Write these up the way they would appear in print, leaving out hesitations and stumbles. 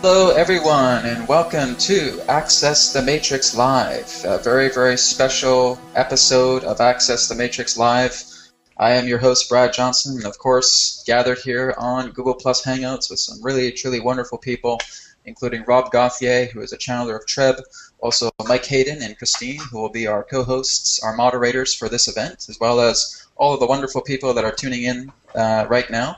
Hello everyone and welcome to Access the Matrix Live, a very, very special episode of Access the Matrix Live. I am your host Brad Johnson, and of course gathered here on Google Plus Hangouts with some really, truly wonderful people, including Rob Gauthier, who is a channeler of Treb, also Mike Hayden and Christine, who will be our co-hosts, our moderators for this event, as well as all of the wonderful people that are tuning in right now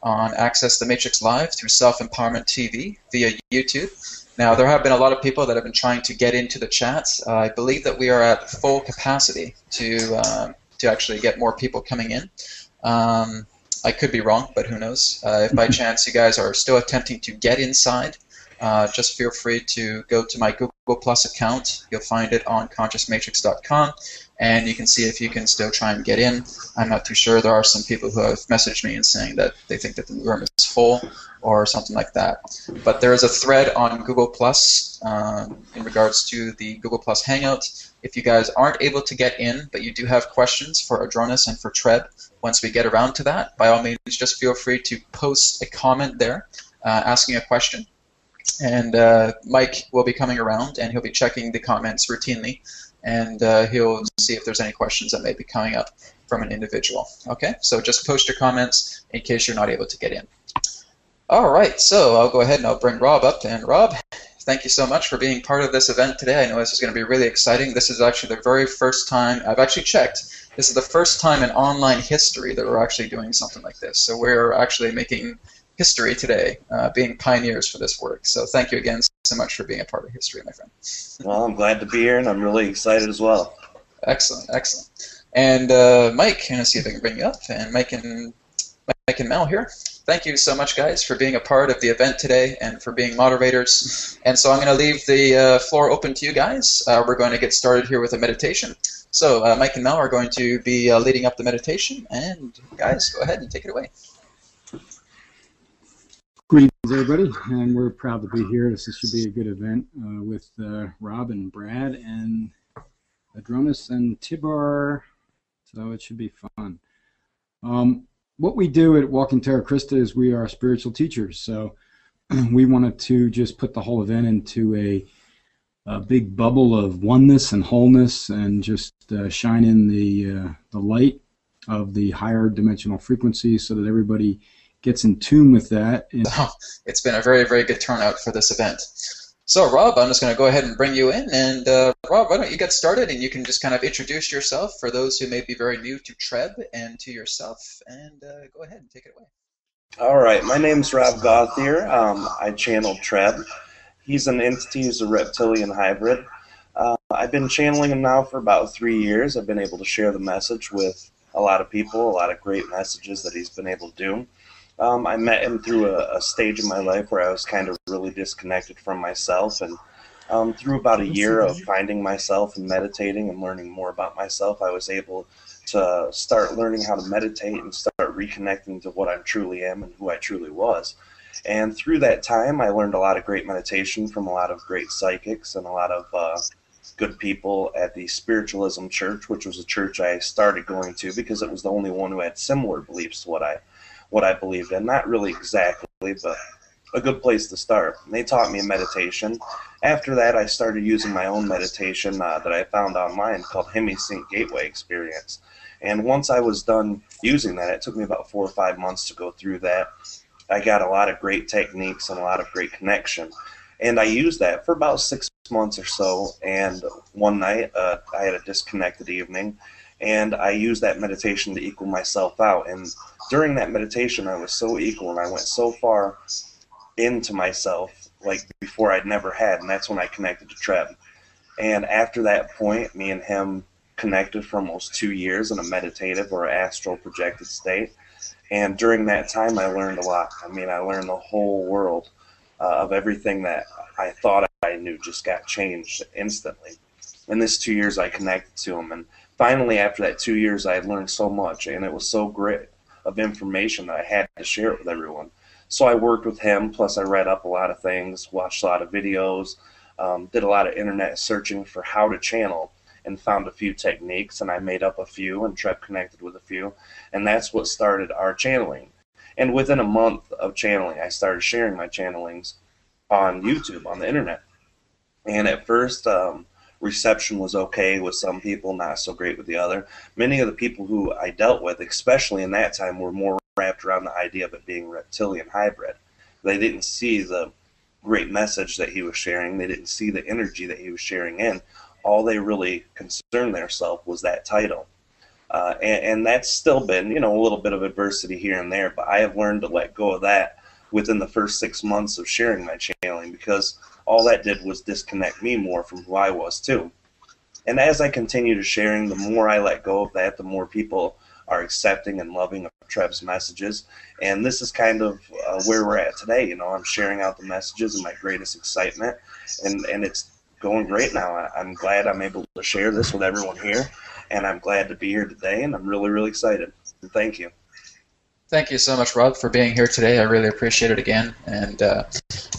on Access the Matrix Live through Self-Empowerment TV via YouTube. Now, there have been a lot of people that have been trying to get into the chat. I believe that we are at full capacity to actually get more people coming in. I could be wrong, but who knows? If by chance you guys are still attempting to get inside, just feel free to go to my Google Plus account. You'll find it on consciousmatrix.com. And you can see if you can still try and get in. I'm not too sure. There are some people who have messaged me and saying that they think that the room is full or something like that. But there is a thread on Google Plus in regards to the Google Plus Hangout. If you guys aren't able to get in, but you do have questions for Adronis and for Treb, once we get around to that, by all means, just feel free to post a comment there asking a question. And Mike will be coming around, and he'll be checking the comments routinely. And he'll see if there's any questions that may be coming up from an individual. Okay, so just post your comments in case you're not able to get in. All right, so I'll go ahead and I'll bring Rob up. And Rob, thank you so much for being part of this event today. I know this is going to be really exciting. This is actually the very first time, I've actually checked, this is the first time in online history that we're actually doing something like this. So we're actually making history today, being pioneers for this work. So thank you again so much for being a part of history, my friend. Well, I'm glad to be here, and I'm really excited as well. Excellent, excellent. And Mike, I'm going to see if I can bring you up. And Mike and Mel here. Thank you so much, guys, for being a part of the event today and for being moderators. And so I'm going to leave the floor open to you guys. We're going to get started here with a meditation. So Mike and Mel are going to be leading up the meditation. And guys, go ahead and take it away. Greetings, everybody, and we're proud to be here. This should be a good event with Rob and Brad and Adronis and Tibor, so it should be fun. What we do at Walking Terra Christa is we are spiritual teachers, so we wanted to just put the whole event into a big bubble of oneness and wholeness and just shine in the light of the higher dimensional frequencies so that everybody gets in tune with that. It's been a very, very good turnout for this event. So, Rob, I'm just going to go ahead and bring you in. And, Rob, why don't you get started, and you can just kind of introduce yourself for those who may be very new to Treb and to yourself. And go ahead and take it away. All right. My name's Rob Gauthier. I channel Treb. He's an entity. He's a reptilian hybrid. I've been channeling him now for about 3 years. I've been able to share the message with a lot of people, a lot of great messages that he's been able to do. I met him through a stage in my life where I was kind of really disconnected from myself, and through about a year of finding myself and meditating and learning more about myself, I was able to start learning how to meditate and start reconnecting to what I truly am and who I truly was. And through that time, I learned a lot of great meditation from a lot of great psychics and a lot of good people at the Spiritualism Church, which was a church I started going to because it was the only one who had similar beliefs to what I believed in. Not really exactly, but a good place to start. And they taught me meditation. After that, I started using my own meditation that I found online called Hemisync Gateway Experience. And once I was done using that, it took me about 4 or 5 months to go through that. I got a lot of great techniques and a lot of great connection. And I used that for about 6 months or so. And one night, I had a disconnected evening, and I used that meditation to equal myself out. And during that meditation, I was so equal, and I went so far into myself, like before I'd never had, and that's when I connected to Treb. And after that point, me and him connected for almost 2 years in a meditative or astral projected state. And during that time, I learned a lot. I mean, I learned the whole world of everything that I thought I knew just got changed instantly. In this 2 years, I connected to him, and finally, after that 2 years, I had learned so much, and it was so great of information that I had to share it with everyone. So I worked with him, plus I read up a lot of things, watched a lot of videos, did a lot of internet searching for how to channel, and found a few techniques, and I made up a few, and Treb connected with a few, and that's what started our channeling. And within a month of channeling, I started sharing my channelings on YouTube, on the internet. And at first, reception was okay with some people, not so great with the other. Many of the people who I dealt with, especially in that time, were more wrapped around the idea of it being reptilian hybrid. They didn't see the great message that he was sharing. They didn't see the energy that he was sharing in. All they really concerned themselves was that title. And that's still been, a little bit of adversity here and there, but I have learned to let go of that within the first 6 months of sharing my channeling, because all that did was disconnect me more from who I was too. And as I continue to sharing, the more I let go of that, the more people are accepting and loving of Treb's messages. And this is kind of where we're at today. I'm sharing out the messages in my greatest excitement, and it's going great now. I'm glad I'm able to share this with everyone here, and I'm glad to be here today, and I'm really, really excited. And thank you. Thank you so much, Rob, for being here today. I really appreciate it again. And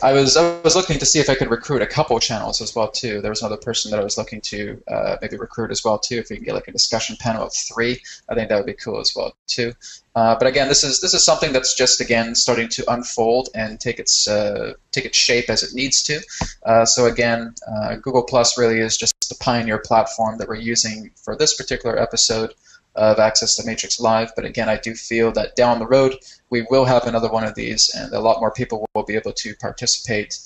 I was looking to see if I could recruit a couple channels as well too. There was another person that I was looking to maybe recruit as well too. If we can get like a discussion panel of 3, I think that would be cool as well too. But again, this is something that's just again starting to unfold and take its shape as it needs to. So again, Google Plus really is just the pioneer platform that we're using for this particular episode of Access the Matrix Live. But again, I do feel that down the road we will have another one of these, and a lot more people will be able to participate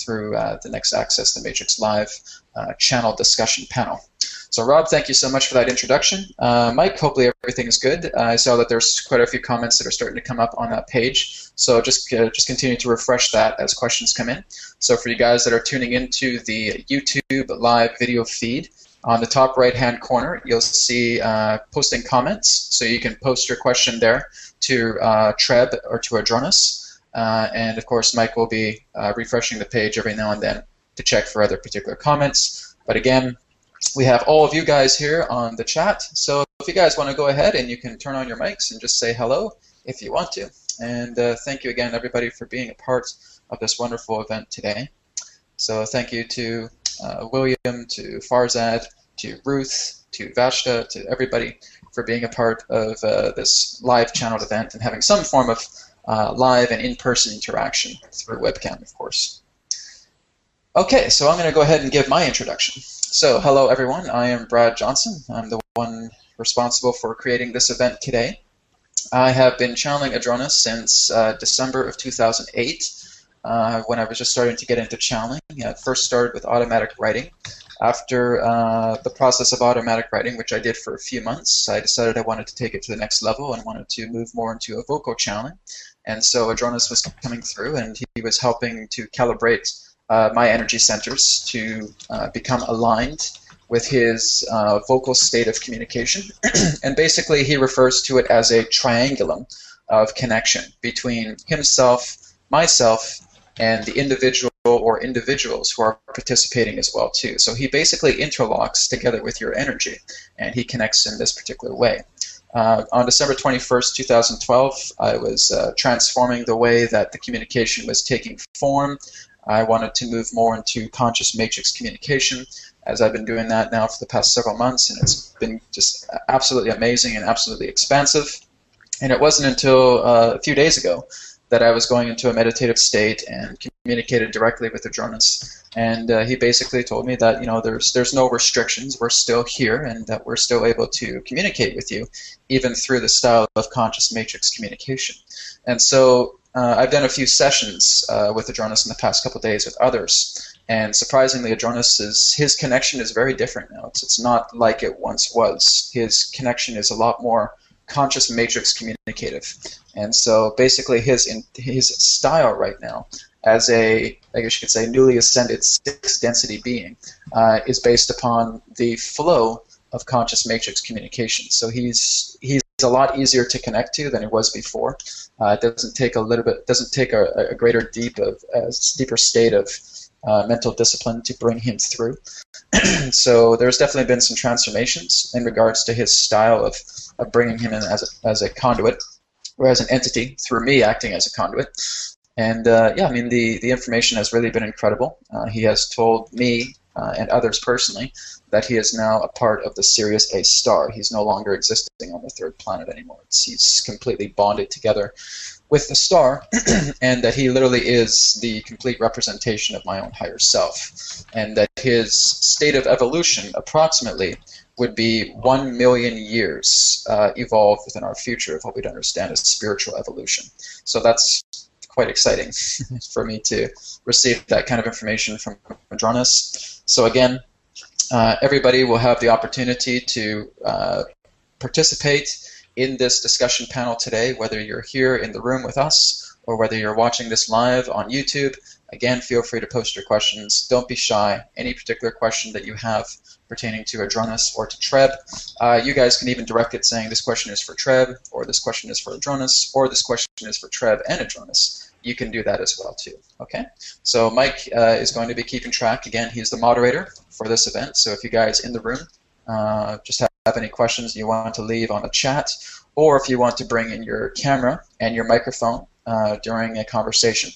through the next Access the Matrix Live channel discussion panel. So Rob, thank you so much for that introduction. Mike, hopefully everything is good. I saw that there's quite a few comments that are starting to come up on that page, so just continue to refresh that as questions come in. So for you guys that are tuning into the YouTube live video feed, on the top right-hand corner, you'll see posting comments, so you can post your question there to Treb or to Adronis. And of course, Mike will be refreshing the page every now and then to check for other particular comments. But again, we have all of you guys here on the chat, so if you guys want to go ahead and you can turn on your mics and just say hello if you want to. And thank you again, everybody, for being a part of this wonderful event today. So thank you to William, to Farzad, to Ruth, to Vashta, to everybody for being a part of this live channeled event and having some form of live and in-person interaction through webcam, of course. Okay, so I'm going to go ahead and give my introduction. So hello everyone, I am Brad Johnson. I'm the one responsible for creating this event today. I have been channeling Adronis since December of 2008. When I was just starting to get into channeling. I first started with automatic writing. After the process of automatic writing, which I did for a few months, I decided I wanted to take it to the next level and wanted to move more into a vocal channeling. And so Adronis was coming through, and he was helping to calibrate my energy centers to become aligned with his vocal state of communication. And basically he refers to it as a triangulum of connection between himself, myself, and the individual or individuals who are participating as well too. So he basically interlocks together with your energy, and he connects in this particular way. On December 21st, 2012, I was transforming the way that the communication was taking form. I wanted to move more into conscious matrix communication, as I've been doing that now for the past several months, and it's been just absolutely amazing and absolutely expansive. And it wasn't until a few days ago that I was going into a meditative state and communicated directly with Adronis. And he basically told me that, there's no restrictions, we're still here, and that we're still able to communicate with you, even through the style of conscious matrix communication. And so I've done a few sessions with Adronis in the past couple of days with others, and surprisingly, Adronis, his connection is very different now. It's not like it once was. His connection is a lot more conscious matrix communicative. And so basically his style right now as a, I guess you could say, newly ascended 6th density being is based upon the flow of conscious matrix communication. So he's a lot easier to connect to than it was before. It doesn't take a greater deeper state of mental discipline to bring him through. So there's definitely been some transformations in regards to his style of bringing him in as a conduit, or as an entity, through me acting as a conduit. And yeah, I mean, the information has really been incredible. He has told me and others personally that he is now a part of the Sirius A star. He's no longer existing on the 3rd planet anymore. He's completely bonded together with the star, and that he literally is the complete representation of my own higher self, and that his state of evolution approximately would be 1 million years evolved within our future of what we'd understand as spiritual evolution. So that's quite exciting for me to receive that kind of information from Adronis. So again, everybody will have the opportunity to participate in this discussion panel today, whether you're here in the room with us or whether you're watching this live on YouTube. Again, feel free to post your questions. Don't be shy. Any particular question that you have pertaining to Adronis or to Treb, you guys can even direct it saying this question is for Treb, or this question is for Adronis, or this question is for Treb and Adronis. You can do that as well too. Okay? So Mike is going to be keeping track. Again, he's the moderator for this event. So if you guys in the room just have any questions you want to leave on the chat, or if you want to bring in your camera and your microphone during a conversation,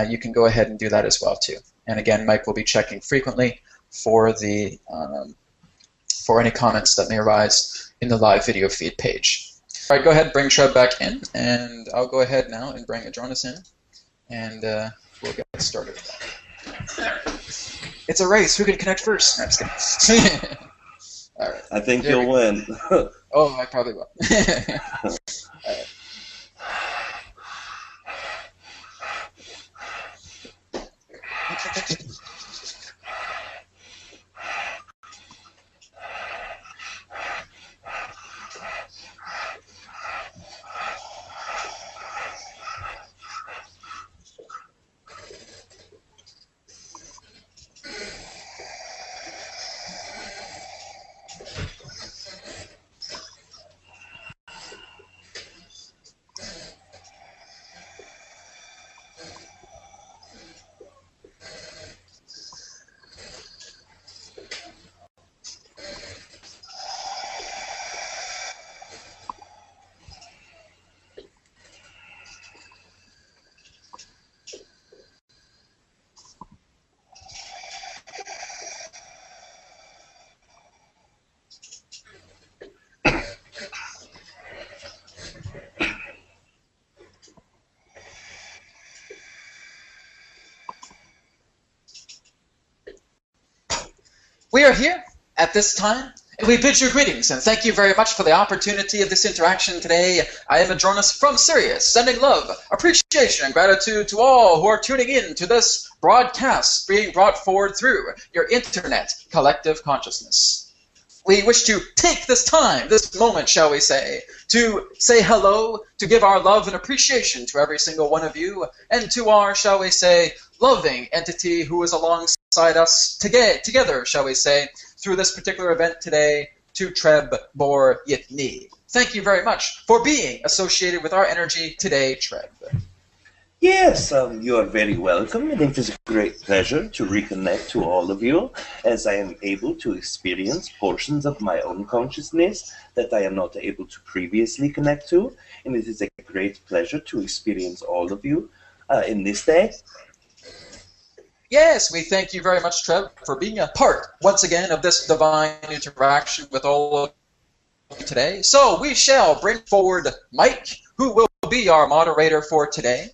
you can go ahead and do that as well too. And again, Mike will be checking frequently for the for any comments that may arise in the live video feed page. All right, go ahead and bring Treb back in, and I'll go ahead now and bring Adronis in, and we'll get started. It's a race. Who can connect first? No, I'm just kidding. All right. I think you'll win. Oh, I probably will. All right. We are here at this time, and we bid you greetings, and thank you very much for the opportunity of this interaction today. I am Adronis from Sirius, sending love, appreciation, and gratitude to all who are tuning in to this broadcast being brought forward through your internet collective consciousness. We wish to take this time, this moment, shall we say, to say hello, to give our love and appreciation to every single one of you, and to our, shall we say, loving entity who is alongside us together, shall we say, through this particular event today, to Treb Bor Yit NE. Thank you very much for being associated with our energy today, Treb. Yes, you are very welcome, and it is a great pleasure to reconnect to all of you as I am able to experience portions of my own consciousness that I am not able to previously connect to, and it is a great pleasure to experience all of you in this day. Yes, we thank you very much, Treb, for being a part, once again, of this divine interaction with all of you today. So we shall bring forward Mike, who will be our moderator for today.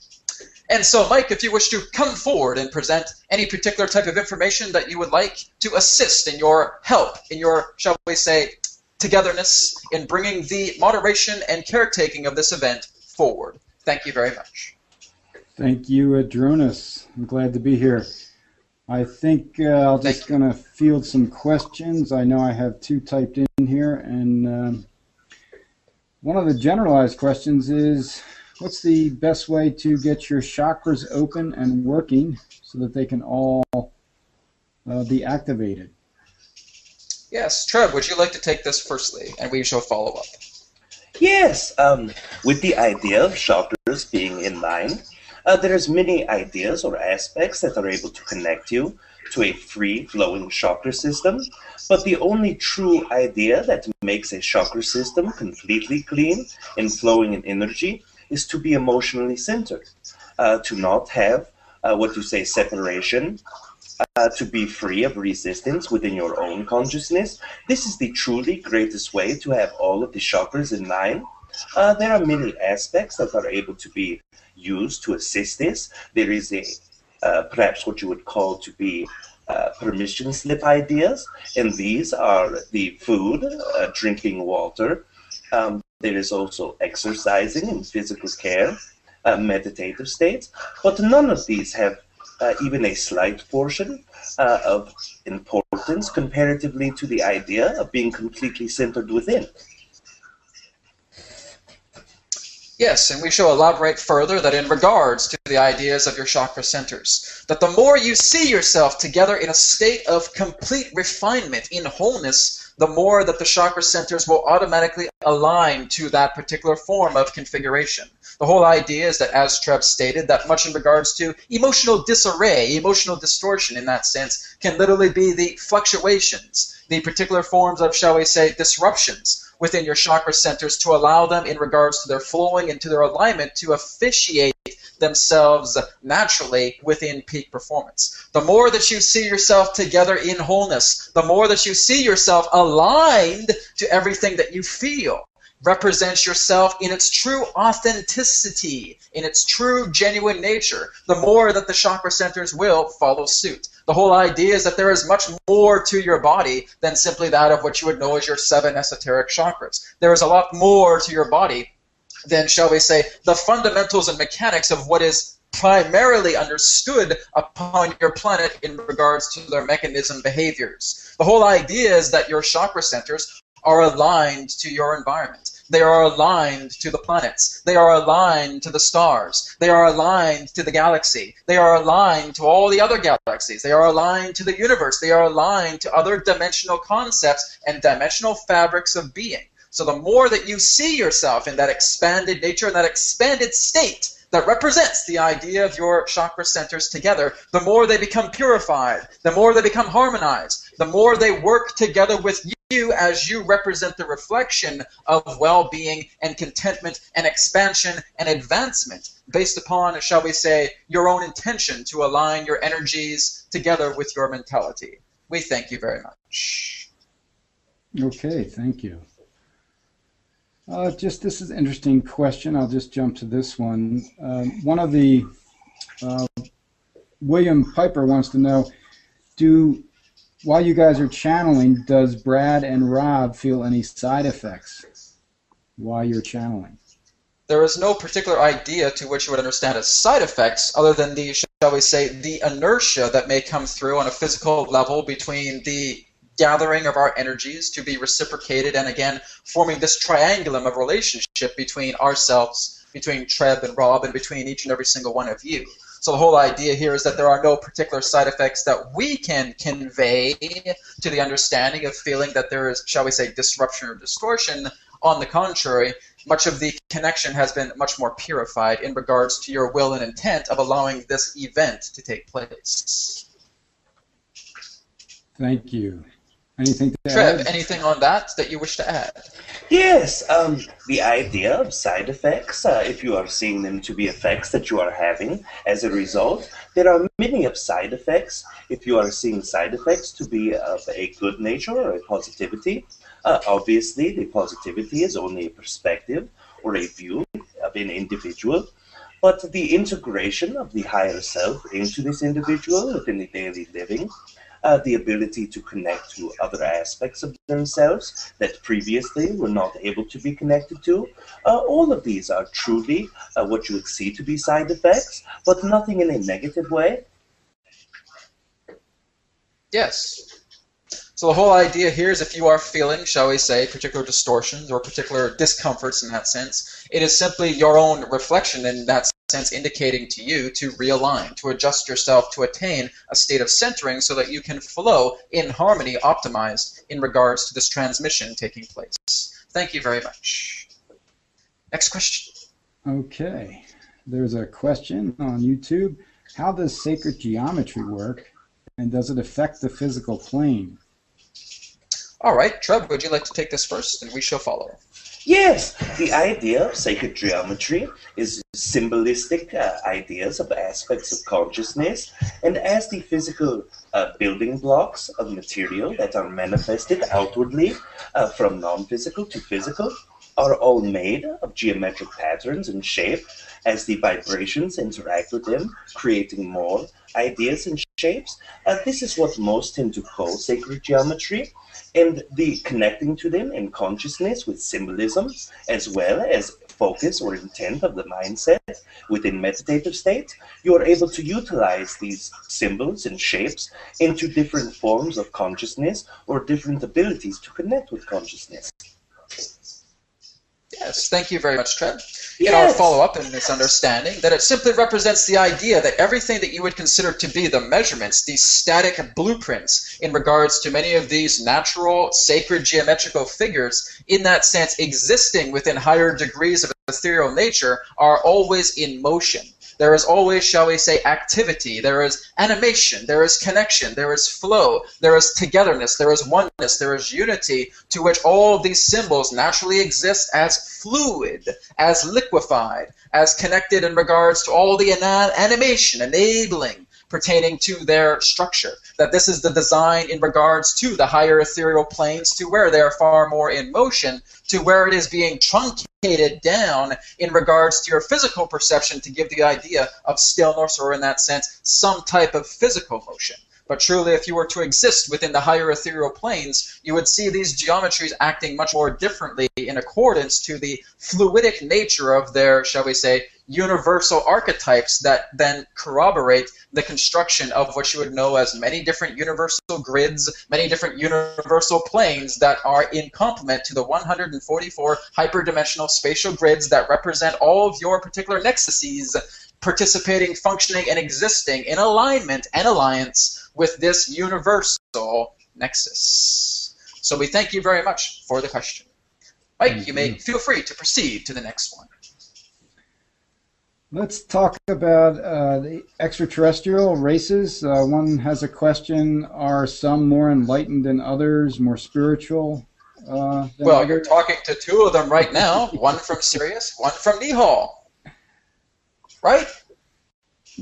And so, Mike, if you wish to come forward and present any particular type of information that you would like to assist in your help, in your, shall we say, togetherness in bringing the moderation and caretaking of this event forward. Thank you very much. Thank you, Adronis. I'm glad to be here. I think I'll just going to field some questions. I know I have two typed in here, and one of the generalized questions is, what's the best way to get your chakras open and working so that they can all be activated? Yes, Treb, would you like to take this firstly, and we shall follow up? Yes, with the idea of chakras being in line, there's many ideas or aspects that are able to connect you to a free-flowing chakra system, but the only true idea that makes a chakra system completely clean and flowing in energy is to be emotionally centered, to not have, what you say, separation, to be free of resistance within your own consciousness. This is the truly greatest way to have all of the chakras in line There are many aspects that are able to be used to assist this. There is a perhaps what you would call to be permission slip ideas, and these are the food, drinking water. There is also exercising and physical care, meditative states, but none of these have even a slight portion of importance comparatively to the idea of being completely centered within. Yes, and we shall elaborate further that in regards to the ideas of your chakra centers, that the more you see yourself together in a state of complete refinement, in wholeness, the more that the chakra centers will automatically align to that particular form of configuration. The whole idea is that, as Treb stated, that much in regards to emotional disarray, emotional distortion in that sense, can literally be the fluctuations, the particular forms of, shall we say, disruptions within your chakra centers to allow them in regards to their flowing and to their alignment to officiate themselves naturally within peak performance. The more that you see yourself together in wholeness, the more that you see yourself aligned to everything that you feel, represents yourself in its true authenticity, in its true genuine nature, the more that the chakra centers will follow suit. The whole idea is that there is much more to your body than simply that of what you would know as your 7 esoteric chakras. There is a lot more to your body than, shall we say, the fundamentals and mechanics of what is primarily understood upon your planet in regards to their mechanism behaviors. The whole idea is that your chakra centers are aligned to your environment. They are aligned to the planets. They are aligned to the stars. They are aligned to the galaxy. They are aligned to all the other galaxies. They are aligned to the universe. They are aligned to other dimensional concepts and dimensional fabrics of being. So the more that you see yourself in that expanded nature, in that expanded state that represents the idea of your chakra centers together, the more they become purified, the more they become harmonized, the more they work together with you as you represent the reflection of well-being and contentment and expansion and advancement based upon, shall we say, your own intention to align your energies together with your mentality. We thank you very much. Okay, thank you. This is an interesting question. I'll just jump to this one. One of the, William Piper wants to know, while you guys are channeling, does Brad and Rob feel any side effects while you're channeling? There is no particular idea to which you would understand as side effects other than the, shall we say, the inertia that may come through on a physical level between the gathering of our energies to be reciprocated and again forming this triangulum of relationship between ourselves, between Treb and Rob, and between each and every single one of you. So the whole idea here is that there are no particular side effects that we can convey to the understanding of feeling that there is, shall we say, disruption or distortion. On the contrary, much of the connection has been much more purified in regards to your will and intent of allowing this event to take place. Thank you. Anything to Treb, add? anything on that you wish to add? Yes, the idea of side effects, if you are seeing them to be effects that you are having as a result, there are many of side effects. If you are seeing side effects to be of a good nature or a positivity, obviously the positivity is only a perspective or a view of an individual, but the integration of the higher self into this individual within the daily living, the ability to connect to other aspects of themselves that previously were not able to be connected to. All of these are truly what you would see to be side effects, but nothing in a negative way. Yes. So the whole idea here is if you are feeling, shall we say, particular distortions or particular discomforts in that sense, it is simply your own reflection in that sense indicating to you to realign, to adjust yourself to attain a state of centering so that you can flow in harmony, optimized in regards to this transmission taking place. Thank you very much. Next question. Okay. There's a question on YouTube. How does sacred geometry work, and does it affect the physical plane? All right, Treb, would you like to take this first, and we shall follow? Yes, the idea of sacred geometry is symbolistic ideas of aspects of consciousness, and as the physical building blocks of material that are manifested outwardly from non-physical to physical, are all made of geometric patterns and shape as the vibrations interact with them, creating more ideas and shapes. This is what most tend to call sacred geometry, and the connecting to them in consciousness with symbolism, as well as focus or intent of the mindset within meditative states, you are able to utilize these symbols and shapes into different forms of consciousness or different abilities to connect with consciousness. Yes, thank you very much, Treb. Yes. I'll follow up in this understanding that it simply represents the idea that everything that you would consider to be the measurements, these static blueprints in regards to many of these natural, sacred geometrical figures, in that sense existing within higher degrees of ethereal nature, are always in motion. There is always, shall we say, activity, there is animation, there is connection, there is flow, there is togetherness, there is oneness, there is unity, to which all of these symbols naturally exist as fluid, as liquefied, as connected in regards to all the animation, enabling, pertaining to their structure. That this is the design in regards to the higher ethereal planes, to where they are far more in motion, to where it is being truncated down in regards to your physical perception to give the idea of stillness, or in that sense, some type of physical motion. But truly, if you were to exist within the higher ethereal planes, you would see these geometries acting much more differently in accordance to the fluidic nature of their, shall we say, universal archetypes that then corroborate the construction of what you would know as many different universal grids, many different universal planes that are in complement to the 144 hyperdimensional spatial grids that represent all of your particular nexuses participating, functioning, and existing in alignment and alliance with this universal nexus. So we thank you very much for the question. Mike, you may feel free to proceed to the next one. Let's talk about the extraterrestrial races. One has a question: are some more enlightened than others, more spiritual than well, others? You're talking to two of them right now, one from Sirius, one from Nihal. Right?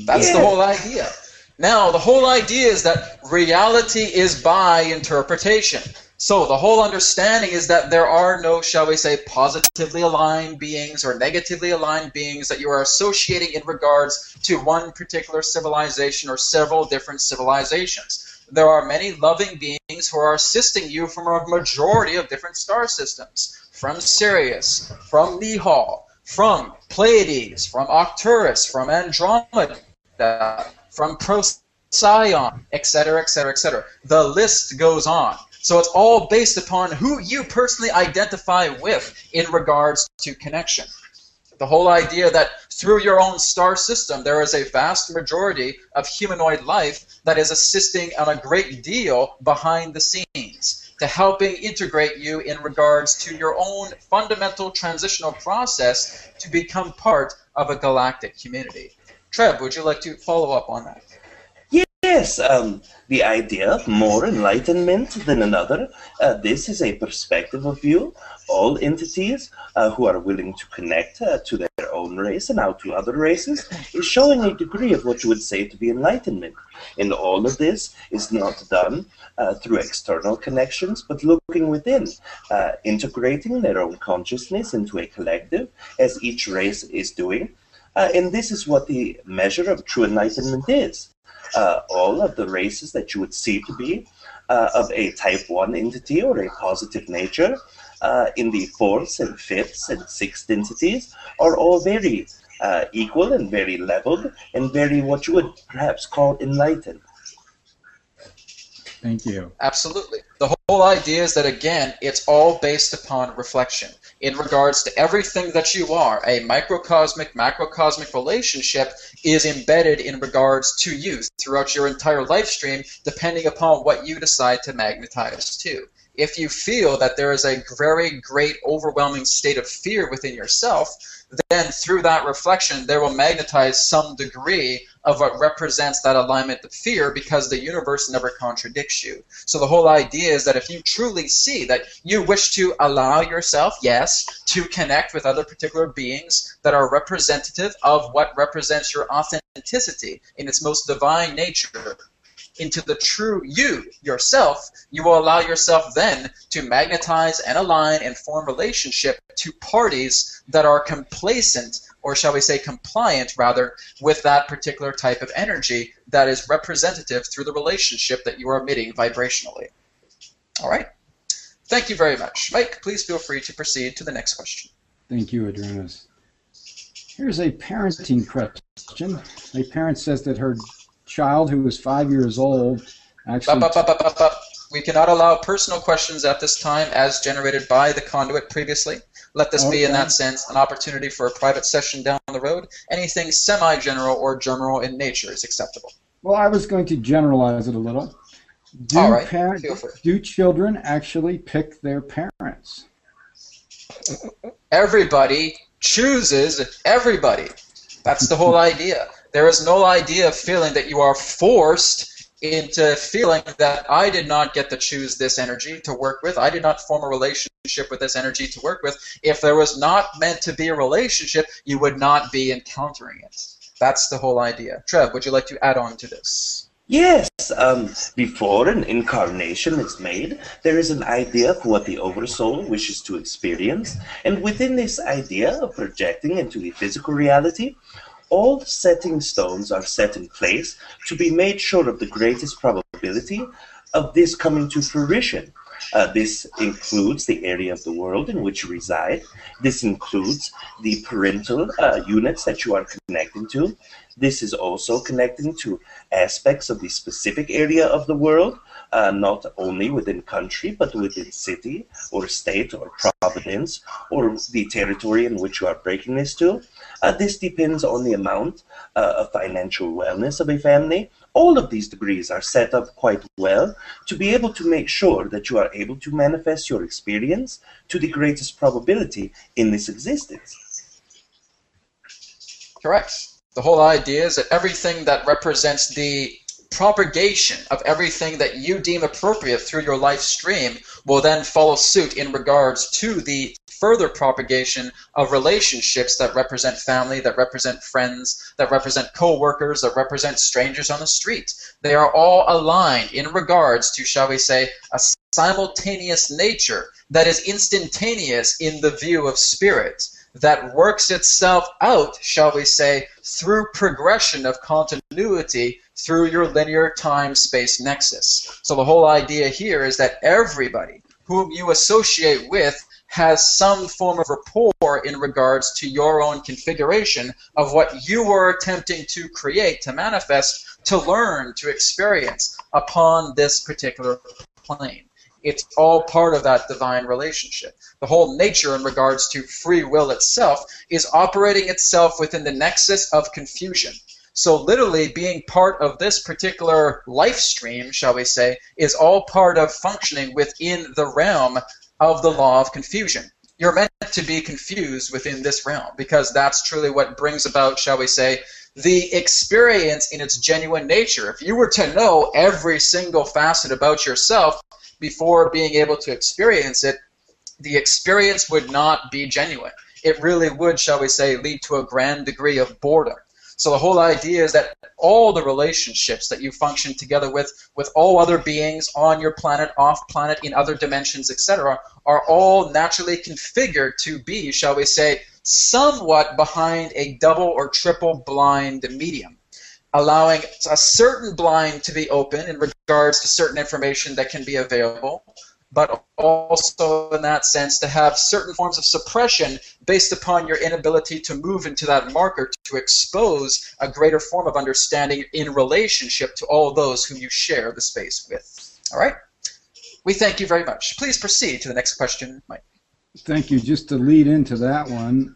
That's the whole idea. Now, the whole idea is that reality is by interpretation. So the whole understanding is that there are no, shall we say, positively aligned beings or negatively aligned beings that you are associating in regards to one particular civilization or several different civilizations. There are many loving beings who are assisting you from a majority of different star systems, from Sirius, from Nihal, from Pleiades, from Arcturus, from Andromeda, from Procyon, etc., etc., etc. The list goes on. So it's all based upon who you personally identify with in regards to connection. The whole idea that through your own star system there is a vast majority of humanoid life that is assisting on a great deal behind the scenes to helping integrate you in regards to your own fundamental transitional process to become part of a galactic community. Treb, would you like to follow up on that? Yes, the idea of more enlightenment than another, this is a perspective of view. All entities who are willing to connect to their own race and out to other races is showing a degree of what you would say to be enlightenment. And all of this is not done through external connections, but looking within, integrating their own consciousness into a collective, as each race is doing. And this is what the measure of true enlightenment is. All of the races that you would see to be of a type 1 entity or a positive nature in the 4th and 5th and 6th entities are all very equal and very leveled and very what you would perhaps call enlightened. Thank you. Absolutely. The whole idea is that, again, it's all based upon reflection. In regards to everything that you are, a microcosmic, macrocosmic relationship is embedded in regards to you throughout your entire life stream, depending upon what you decide to magnetize to. If you feel that there is a very great, overwhelming state of fear within yourself, then through that reflection, there will magnetize some degree of what represents that alignment of fear, because the universe never contradicts you. So the whole idea is that if you truly see that you wish to allow yourself, yes, to connect with other particular beings that are representative of what represents your authenticity in its most divine nature, into the true you, yourself, you will allow yourself then to magnetize and align and form relationship to parties that are complacent, or shall we say compliant rather, with that particular type of energy that is representative through the relationship that you are emitting vibrationally. All right? Thank you very much. Mike, please feel free to proceed to the next question. Thank you, Adrenas. Here's a parenting question. A parent says that her child, who is 5 years old, actually... We cannot allow personal questions at this time as generated by the conduit previously. Let this be, in that sense, an opportunity for a private session down the road. Anything semi-general or general in nature is acceptable. Well, I was going to generalize it a little. All right. Do children actually pick their parents? Everybody chooses everybody. That's the whole idea. There is no idea of feeling that you are forced into feeling that I did not get to choose this energy to work with. I did not form a relationship with this energy to work with. If there was not meant to be a relationship, you would not be encountering it. That's the whole idea. Treb, would you like to add on to this? Yes, before an incarnation is made, there is an idea of what the oversoul wishes to experience, and within this idea of projecting into the physical reality, all the setting stones are set in place to be made sure of the greatest probability of this coming to fruition. This includes the area of the world in which you reside. This includes the parental units that you are connecting to. This is also connecting to aspects of the specific area of the world, not only within country, but within city or state or province or the territory in which you are breaking this to. This depends on the amount of financial wellness of a family. All of these degrees are set up quite well to be able to make sure that you are able to manifest your experience to the greatest probability in this existence. Correct. The whole idea is that everything that represents the propagation of everything that you deem appropriate through your life stream will then follow suit in regards to the further propagation of relationships that represent family, that represent friends, that represent co-workers, that represent strangers on the street. They are all aligned in regards to, shall we say, a simultaneous nature that is instantaneous in the view of spirit, that works itself out, shall we say, through progression of continuity through your linear time-space nexus. So the whole idea here is that everybody whom you associate with has some form of rapport in regards to your own configuration of what you were attempting to create, to manifest, to learn, to experience upon this particular plane. It's all part of that divine relationship. The whole nature in regards to free will itself is operating itself within the nexus of confusion. So literally being part of this particular life stream, shall we say, is all part of functioning within the realm of the law of confusion. You're meant to be confused within this realm because that's truly what brings about, shall we say, the experience in its genuine nature. If you were to know every single facet about yourself before being able to experience it, the experience would not be genuine. It really would, shall we say, lead to a grand degree of boredom. So the whole idea is that all the relationships that you function together with all other beings on your planet, off planet, in other dimensions, etc., are all naturally configured to be, shall we say, somewhat behind a double or triple blind medium, allowing a certain blind to be open in regards to certain information that can be available, but also in that sense to have certain forms of suppression based upon your inability to move into that marker to expose a greater form of understanding in relationship to all those whom you share the space with. All right? We thank you very much. Please proceed to the next question, Mike. Thank you. Just to lead into that one,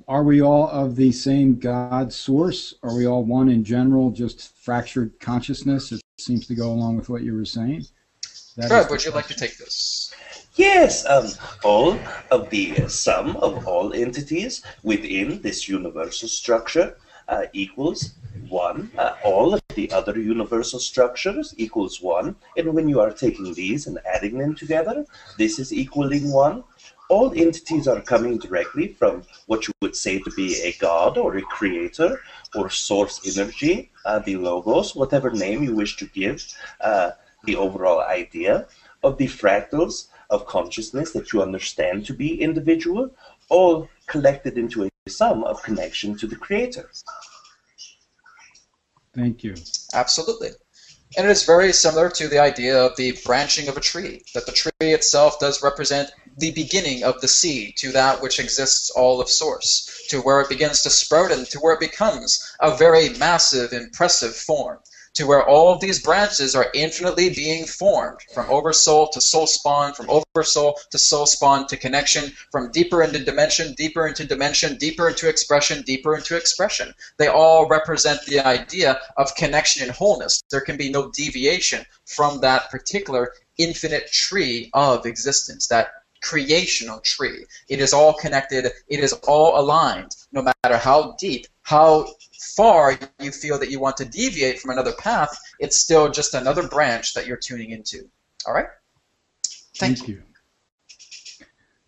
are we all of the same God source? Are we all one in general, just fractured consciousness? It seems to go along with what you were saying. Treb, would you like to take this? Yes, all of the sum of all entities within this universal structure equals 1. All of the other universal structures equals 1. And when you are taking these and adding them together, this is equaling 1. All entities are coming directly from what you would say to be a god or a creator or source energy, the logos, whatever name you wish to give the overall idea of the fractals of consciousness that you understand to be individual, all collected into a sum of connection to the creator. Thank you. Absolutely. And it is very similar to the idea of the branching of a tree, that the tree itself does represent the beginning of the seed to that which exists all of source, to where it begins to sprout and to where it becomes a very massive, impressive form, to where all of these branches are infinitely being formed, from oversoul to soul spawn, from oversoul to soul spawn to connection, from deeper into dimension, deeper into dimension, deeper into expression, deeper into expression. They all represent the idea of connection and wholeness. There can be no deviation from that particular infinite tree of existence, that creational tree. It is all connected, it is all aligned, no matter how deep, how far you feel that you want to deviate from another path, it's still just another branch that you're tuning into. All right? Thank you.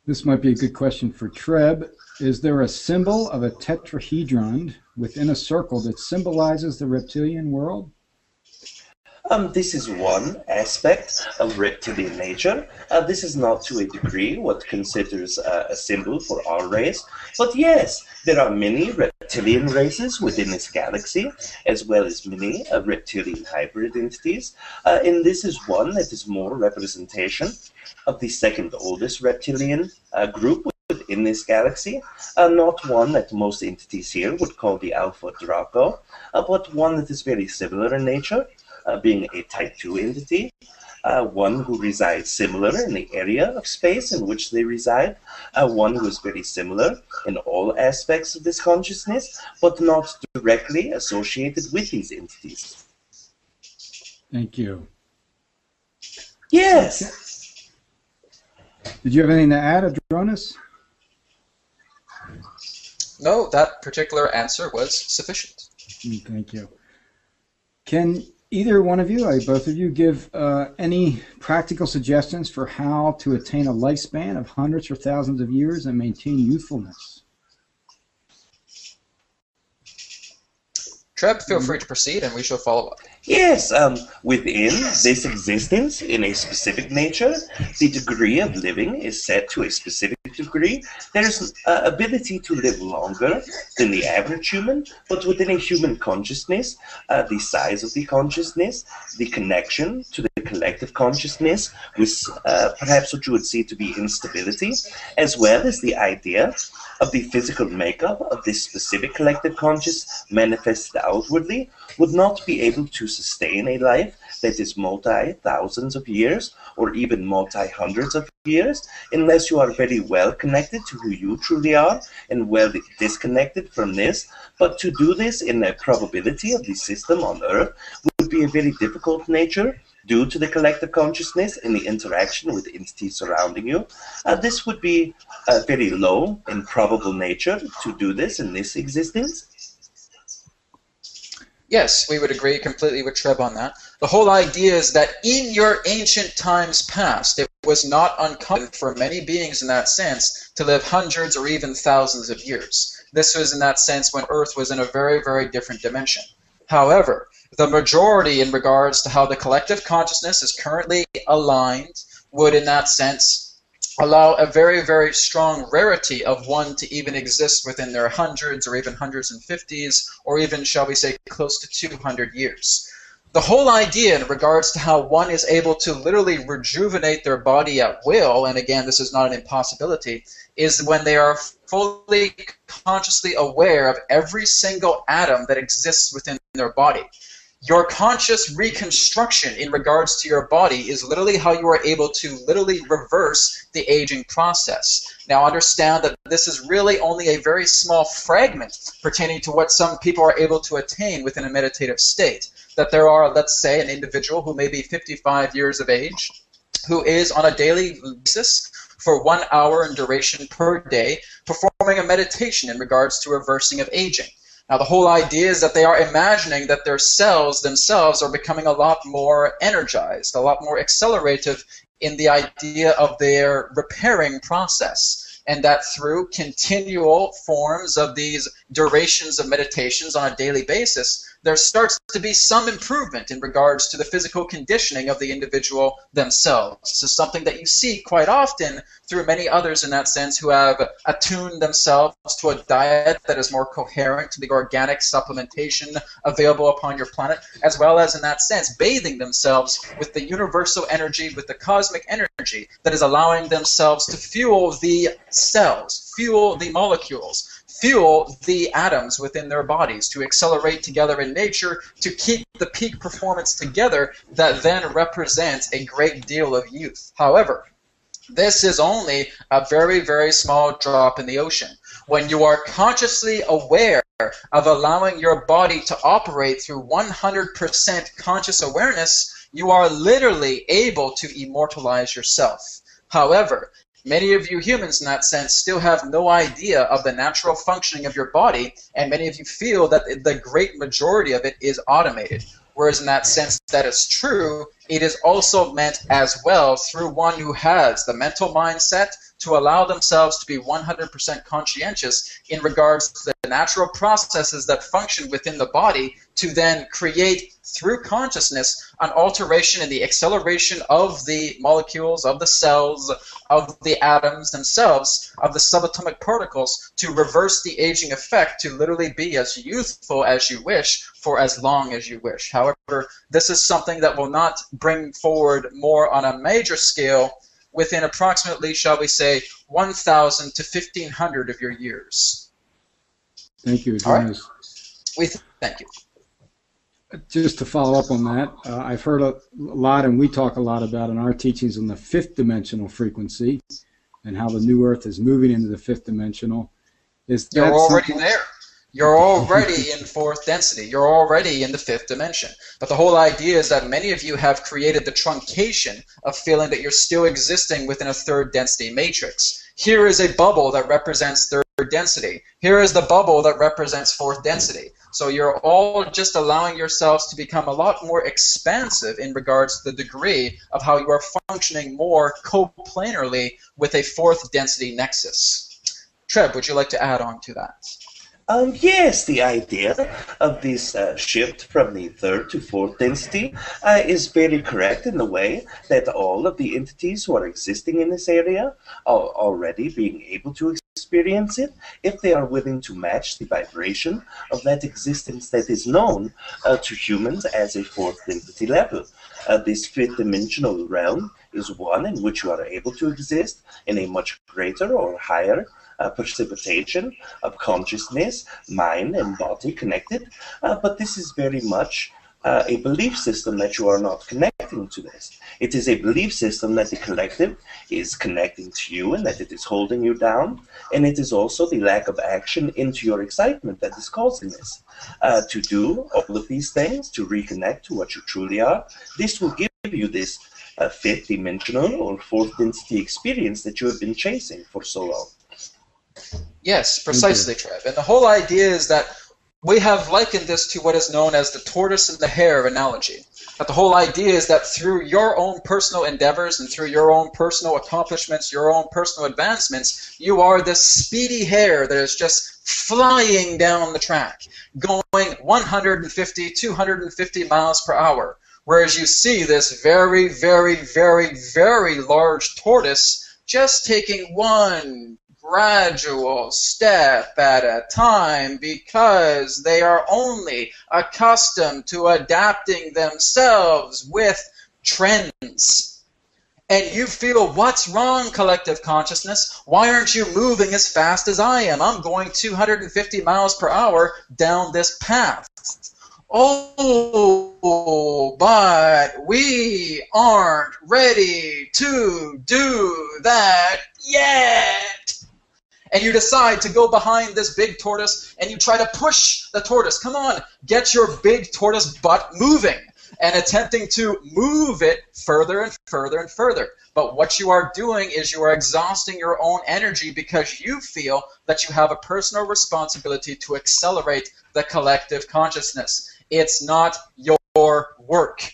This might be a good question for Treb. Is there a symbol of a tetrahedron within a circle that symbolizes the reptilian world? This is one aspect of reptilian nature. This is not to a degree what considers a symbol for our race, but yes, there are many reptilian races within this galaxy, as well as many reptilian hybrid entities, and this is one that is more representation of the second oldest reptilian group within this galaxy, not one that most entities here would call the Alpha Draco, but one that is very similar in nature. Being a Type 2 entity, one who resides similar in the area of space in which they reside, one who is very similar in all aspects of this consciousness, but not directly associated with these entities. Thank you. Yes! Did you have anything to add, Adronis? No, that particular answer was sufficient. Thank you. Can either one of you, both of you, give any practical suggestions for how to attain a lifespan of hundreds or thousands of years and maintain youthfulness? Treb, feel free to proceed and we shall follow up. Yes, within this existence, in a specific nature, the degree of living is set to a specific degree. There's ability to live longer than the average human, but within a human consciousness, the size of the consciousness, the connection to the collective consciousness with perhaps what you would see to be instability, as well as the idea of the physical makeup of this specific collective conscious manifested outwardly, would not be able to sustain a life that is multi-thousands of years or even multi-hundreds of years unless you are very well connected to who you truly are and well disconnected from this. But to do this in the probability of the system on Earth would be a very difficult nature due to the collective consciousness and the interaction with entities surrounding you. This would be a very low and probable nature to do this in this existence. Yes, we would agree completely with Treb on that. The whole idea is that in your ancient times past, it was not uncommon for many beings in that sense to live hundreds or even thousands of years. This was in that sense when Earth was in a very, very different dimension. However, the majority in regards to how the collective consciousness is currently aligned would in that sense allow a very, very strong rarity of one to even exist within their hundreds or even hundreds and fifties, or even, shall we say, close to 200 years. The whole idea in regards to how one is able to literally rejuvenate their body at will, and again, this is not an impossibility, is when they are fully consciously aware of every single atom that exists within their body. Your conscious reconstruction in regards to your body is literally how you are able to literally reverse the aging process. Now understand that this is really only a very small fragment pertaining to what some people are able to attain within a meditative state. That there are, let's say, an individual who may be 55 years of age, who is on a daily basis for 1 hour in duration per day performing a meditation in regards to reversing of aging. Now, the whole idea is that they are imagining that their cells themselves are becoming a lot more energized, a lot more accelerative in the idea of their repairing process, and that through continual forms of these durations of meditations on a daily basis, there starts to be some improvement in regards to the physical conditioning of the individual themselves. This is something that you see quite often through many others in that sense who have attuned themselves to a diet that is more coherent to the organic supplementation available upon your planet, as well as in that sense bathing themselves with the universal energy, with the cosmic energy that is allowing themselves to fuel the cells, fuel the molecules, fuel the atoms within their bodies to accelerate together in nature to keep the peak performance together that then represents a great deal of youth. However, this is only a very, very small drop in the ocean. When you are consciously aware of allowing your body to operate through 100% conscious awareness, you are literally able to immortalize yourself. However, many of you humans in that sense still have no idea of the natural functioning of your body, and many of you feel that the great majority of it is automated. Whereas in that sense that is true, it is also meant as well through one who has the mental mindset to allow themselves to be 100% conscientious in regards to the natural processes that function within the body to then create through consciousness an alteration in the acceleration of the molecules, of the cells, of the atoms themselves, of the subatomic particles, to reverse the aging effect to literally be as youthful as you wish for as long as you wish. However, this is something that will not bring forward more on a major scale within approximately, shall we say, 1,000 to 1,500 of your years. Thank you, All right. Jonas. Thank you. Just to follow up on that, I've heard a lot, and we talk a lot about in our teachings on the fifth dimensional frequency and how the new Earth is moving into the fifth dimensional. Is You're that already something? there. You're already in fourth density. You're already in the fifth dimension. But the whole idea is that many of you have created the truncation of feeling that you're still existing within a third density matrix. Here is a bubble that represents third density. Here is the bubble that represents fourth density. So you're all just allowing yourselves to become a lot more expansive in regards to the degree of how you are functioning more coplanarly with a fourth density nexus. Treb, would you like to add on to that? Yes, the idea of this shift from the third to fourth density is very correct in the way that all of the entities who are existing in this area are already being able to experience it if they are willing to match the vibration of that existence that is known to humans as a fourth density level. This fifth dimensional realm is one in which you are able to exist in a much greater or higher precipitation of consciousness, mind, and body connected, but this is very much a belief system that you are not connecting to this. It is a belief system that the collective is connecting to you and that it is holding you down, and it is also the lack of action into your excitement that is causing this. To do all of these things, to reconnect to what you truly are, this will give you this fifth dimensional or fourth density experience that you have been chasing for so long. Yes, precisely, Treb. And the whole idea is that we have likened this to what is known as the tortoise and the hare analogy. But the whole idea is that through your own personal endeavors and through your own personal accomplishments, your own personal advancements, you are this speedy hare that is just flying down the track, going 150, 250 miles per hour. Whereas you see this very, very, very, very large tortoise just taking one gradual step at a time because they are only accustomed to adapting themselves with trends. And you feel, what's wrong, collective consciousness? Why aren't you moving as fast as I am? I'm going 250 miles per hour down this path. Oh, but we aren't ready to do that yet. And you decide to go behind this big tortoise and you try to push the tortoise. Come on, get your big tortoise butt moving. and attempting to move it further and further and further. But what you are doing is you are exhausting your own energy because you feel that you have a personal responsibility to accelerate the collective consciousness. It's not your work.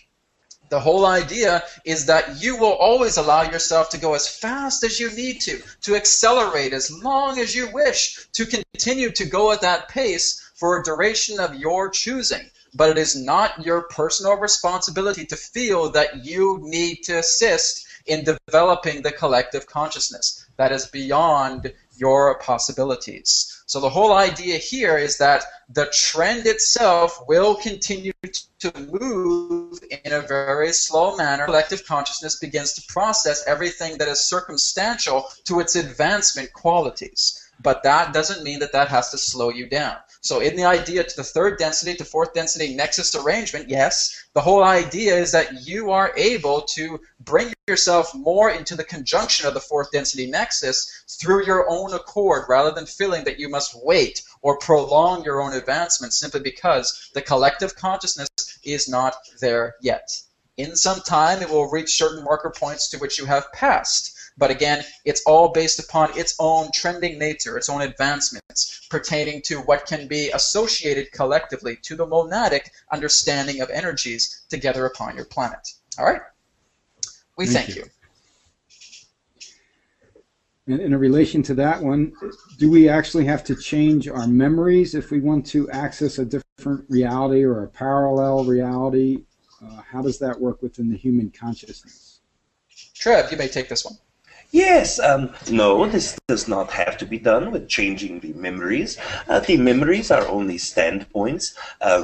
The whole idea is that you will always allow yourself to go as fast as you need to accelerate as long as you wish, to continue to go at that pace for a duration of your choosing. But it is not your personal responsibility to feel that you need to assist in developing the collective consciousness. That is beyond your possibilities. So the whole idea here is that the trend itself will continue to move in a very slow manner. Collective consciousness begins to process everything that is circumstantial to its advancement qualities. But that doesn't mean that that has to slow you down. So in the idea to the third density to fourth density nexus arrangement, yes, the whole idea is that you are able to bring yourself more into the conjunction of the fourth density nexus through your own accord, rather than feeling that you must wait or prolong your own advancement simply because the collective consciousness is not there yet. In some time, it will reach certain marker points to which you have passed. But again, it's all based upon its own trending nature, its own advancements, pertaining to what can be associated collectively to the monadic understanding of energies together upon your planet. All right? We thank you. And in relation to that one, do we actually have to change our memories if we want to access a different reality or a parallel reality? How does that work within the human consciousness? Treb, you may take this one. Yes, no, this does not have to be done with changing the memories. The memories are only standpoints,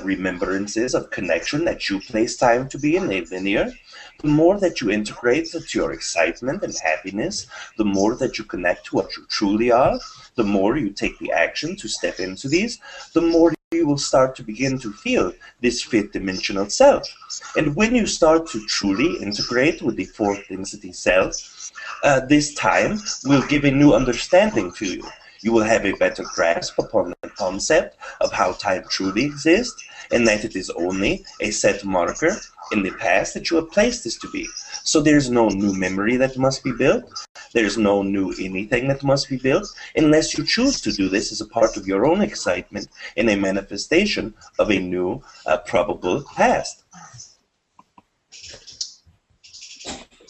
remembrances of connection that you place time to be in a linear. The more that you integrate to your excitement and happiness, the more that you connect to what you truly are, the more you take the action to step into these, the more you will start to begin to feel this fifth dimensional self. And when you start to truly integrate with the fourth density self, this time will give a new understanding to you. You will have a better grasp upon the concept of how time truly exists, and that it is only a set marker in the past that you have placed this to be. So there's no new memory that must be built. There's no new anything that must be built, unless you choose to do this as a part of your own excitement in a manifestation of a new probable past.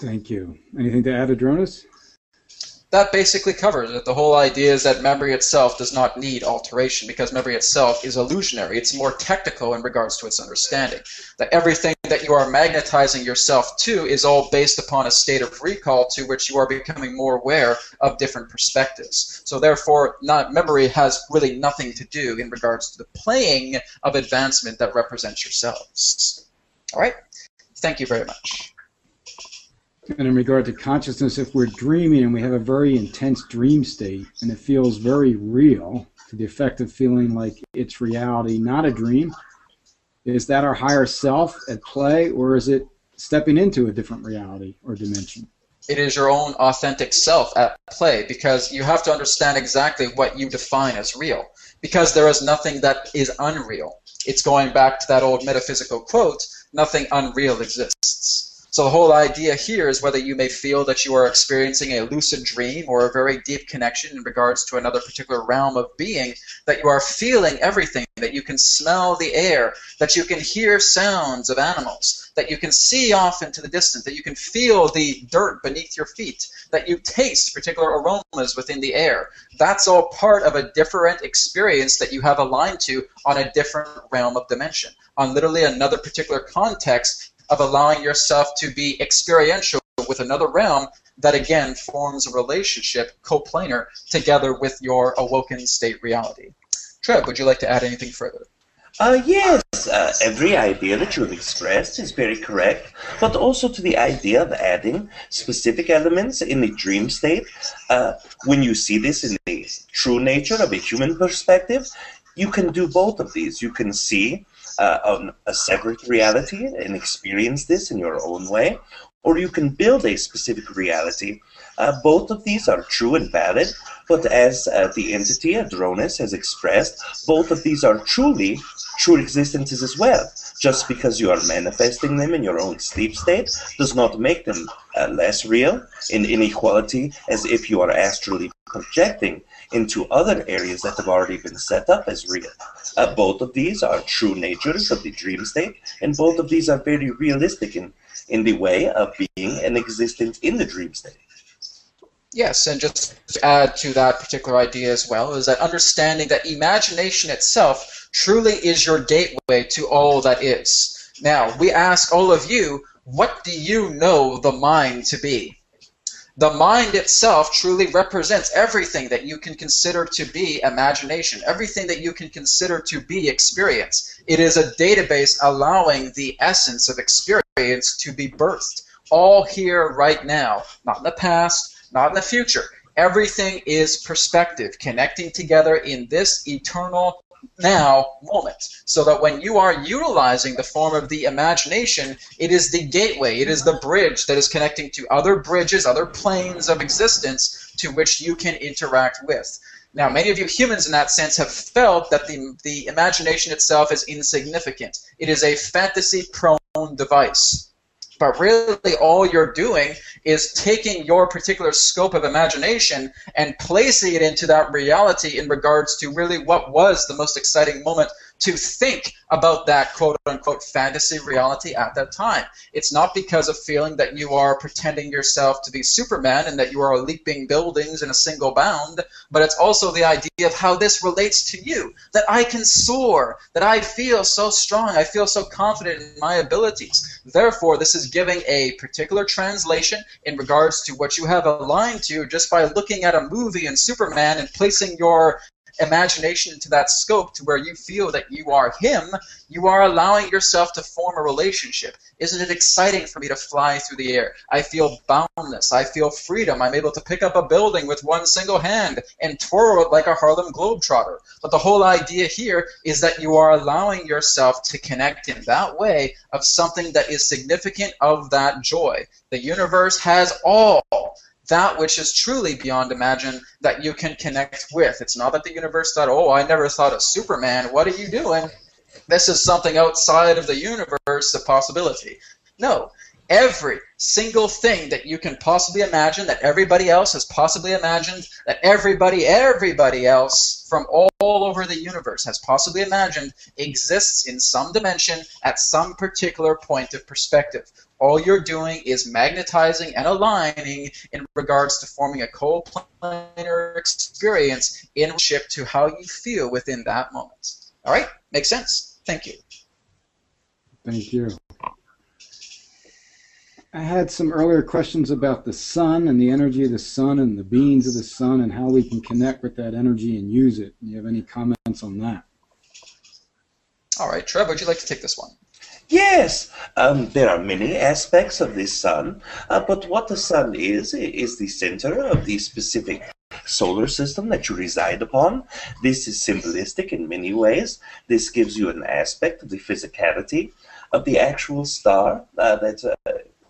Thank you. Anything to add, Adronis? That basically covers it. The whole idea is that memory itself does not need alteration because memory itself is illusionary. It's more technical in regards to its understanding. That everything that you are magnetizing yourself to is all based upon a state of recall to which you are becoming more aware of different perspectives. So therefore, memory has really nothing to do in regards to the playing of advancement that represents yourselves. All right? Thank you very much. And in regard to consciousness, if we're dreaming and we have a very intense dream state and it feels very real, to the effect of feeling like it's reality, not a dream, is that our higher self at play, or is it stepping into a different reality or dimension? It is your own authentic self at play, because you have to understand exactly what you define as real, because there is nothing that is unreal. It's going back to that old metaphysical quote, nothing unreal exists. So the whole idea here is whether you may feel that you are experiencing a lucid dream or a very deep connection in regards to another particular realm of being, that you are feeling everything, that you can smell the air, that you can hear sounds of animals, that you can see off into the distance, that you can feel the dirt beneath your feet, that you taste particular aromas within the air. That's all part of a different experience that you have aligned to on a different realm of dimension, on literally another particular context of allowing yourself to be experiential with another realm that again forms a relationship, coplanar, together with your awoken state reality. Treb, would you like to add anything further? Yes, every idea that you have expressed is very correct, but also to the idea of adding specific elements in the dream state. When you see this in the true nature of a human perspective, you can do both of these. You can see on a separate reality and experience this in your own way, or you can build a specific reality. Both of these are true and valid, but as the entity, Adronis, has expressed, both of these are truly true existences as well. Just because you are manifesting them in your own sleep state does not make them less real, in inequality as if you are astrally projecting into other areas that have already been set up as real. Both of these are true natures of the dream state, and both of these are very realistic in the way of being an existence in the dream state. Yes, and just to add to that particular idea as well, is that understanding that imagination itself truly is your gateway to all that is. Now, we ask all of you, what do you know the mind to be? The mind itself truly represents everything that you can consider to be imagination, everything that you can consider to be experience. It is a database allowing the essence of experience to be birthed, all here right now, not in the past, not in the future. Everything is perspective, connecting together in this eternal now moment, so that when you are utilizing the form of the imagination, it is the gateway, it is the bridge that is connecting to other bridges, other planes of existence to which you can interact with. Now, many of you humans in that sense have felt that the imagination itself is insignificant. It is a fantasy-prone device. But really all you're doing is taking your particular scope of imagination and placing it into that reality in regards to really what was the most exciting moment to think about that quote-unquote fantasy reality at that time. It's not because of feeling that you are pretending yourself to be Superman and that you are leaping buildings in a single bound, but it's also the idea of how this relates to you, that I can soar, that I feel so strong, I feel so confident in my abilities. Therefore, this is giving a particular translation in regards to what you have aligned to just by looking at a movie and Superman and placing your imagination into that scope to where you feel that you are him. You are allowing yourself to form a relationship. Isn't it exciting for me to fly through the air? I feel boundless. I feel freedom. I'm able to pick up a building with one single hand and twirl it like a Harlem Globetrotter. But the whole idea here is that you are allowing yourself to connect in that way of something that is significant of that joy. The universe has all that which is truly beyond imagine that you can connect with. It's not that the universe thought, oh, I never thought of Superman. What are you doing? This is something outside of the universe, a possibility. No. Every single thing that you can possibly imagine, that everybody else has possibly imagined, that everybody else from all over the universe has possibly imagined, exists in some dimension at some particular point of perspective. All you're doing is magnetizing and aligning in regards to forming a co-planar experience in relationship to how you feel within that moment. All right? Makes sense? Thank you. Thank you. I had some earlier questions about the sun and the energy of the sun and the beings of the sun and how we can connect with that energy and use it. Do you have any comments on that? All right, Treb, would you like to take this one? Yes, there are many aspects of this sun, but what the sun is the center of the specific solar system that you reside upon. This is symbolistic in many ways. This gives you an aspect of the physicality of the actual star that's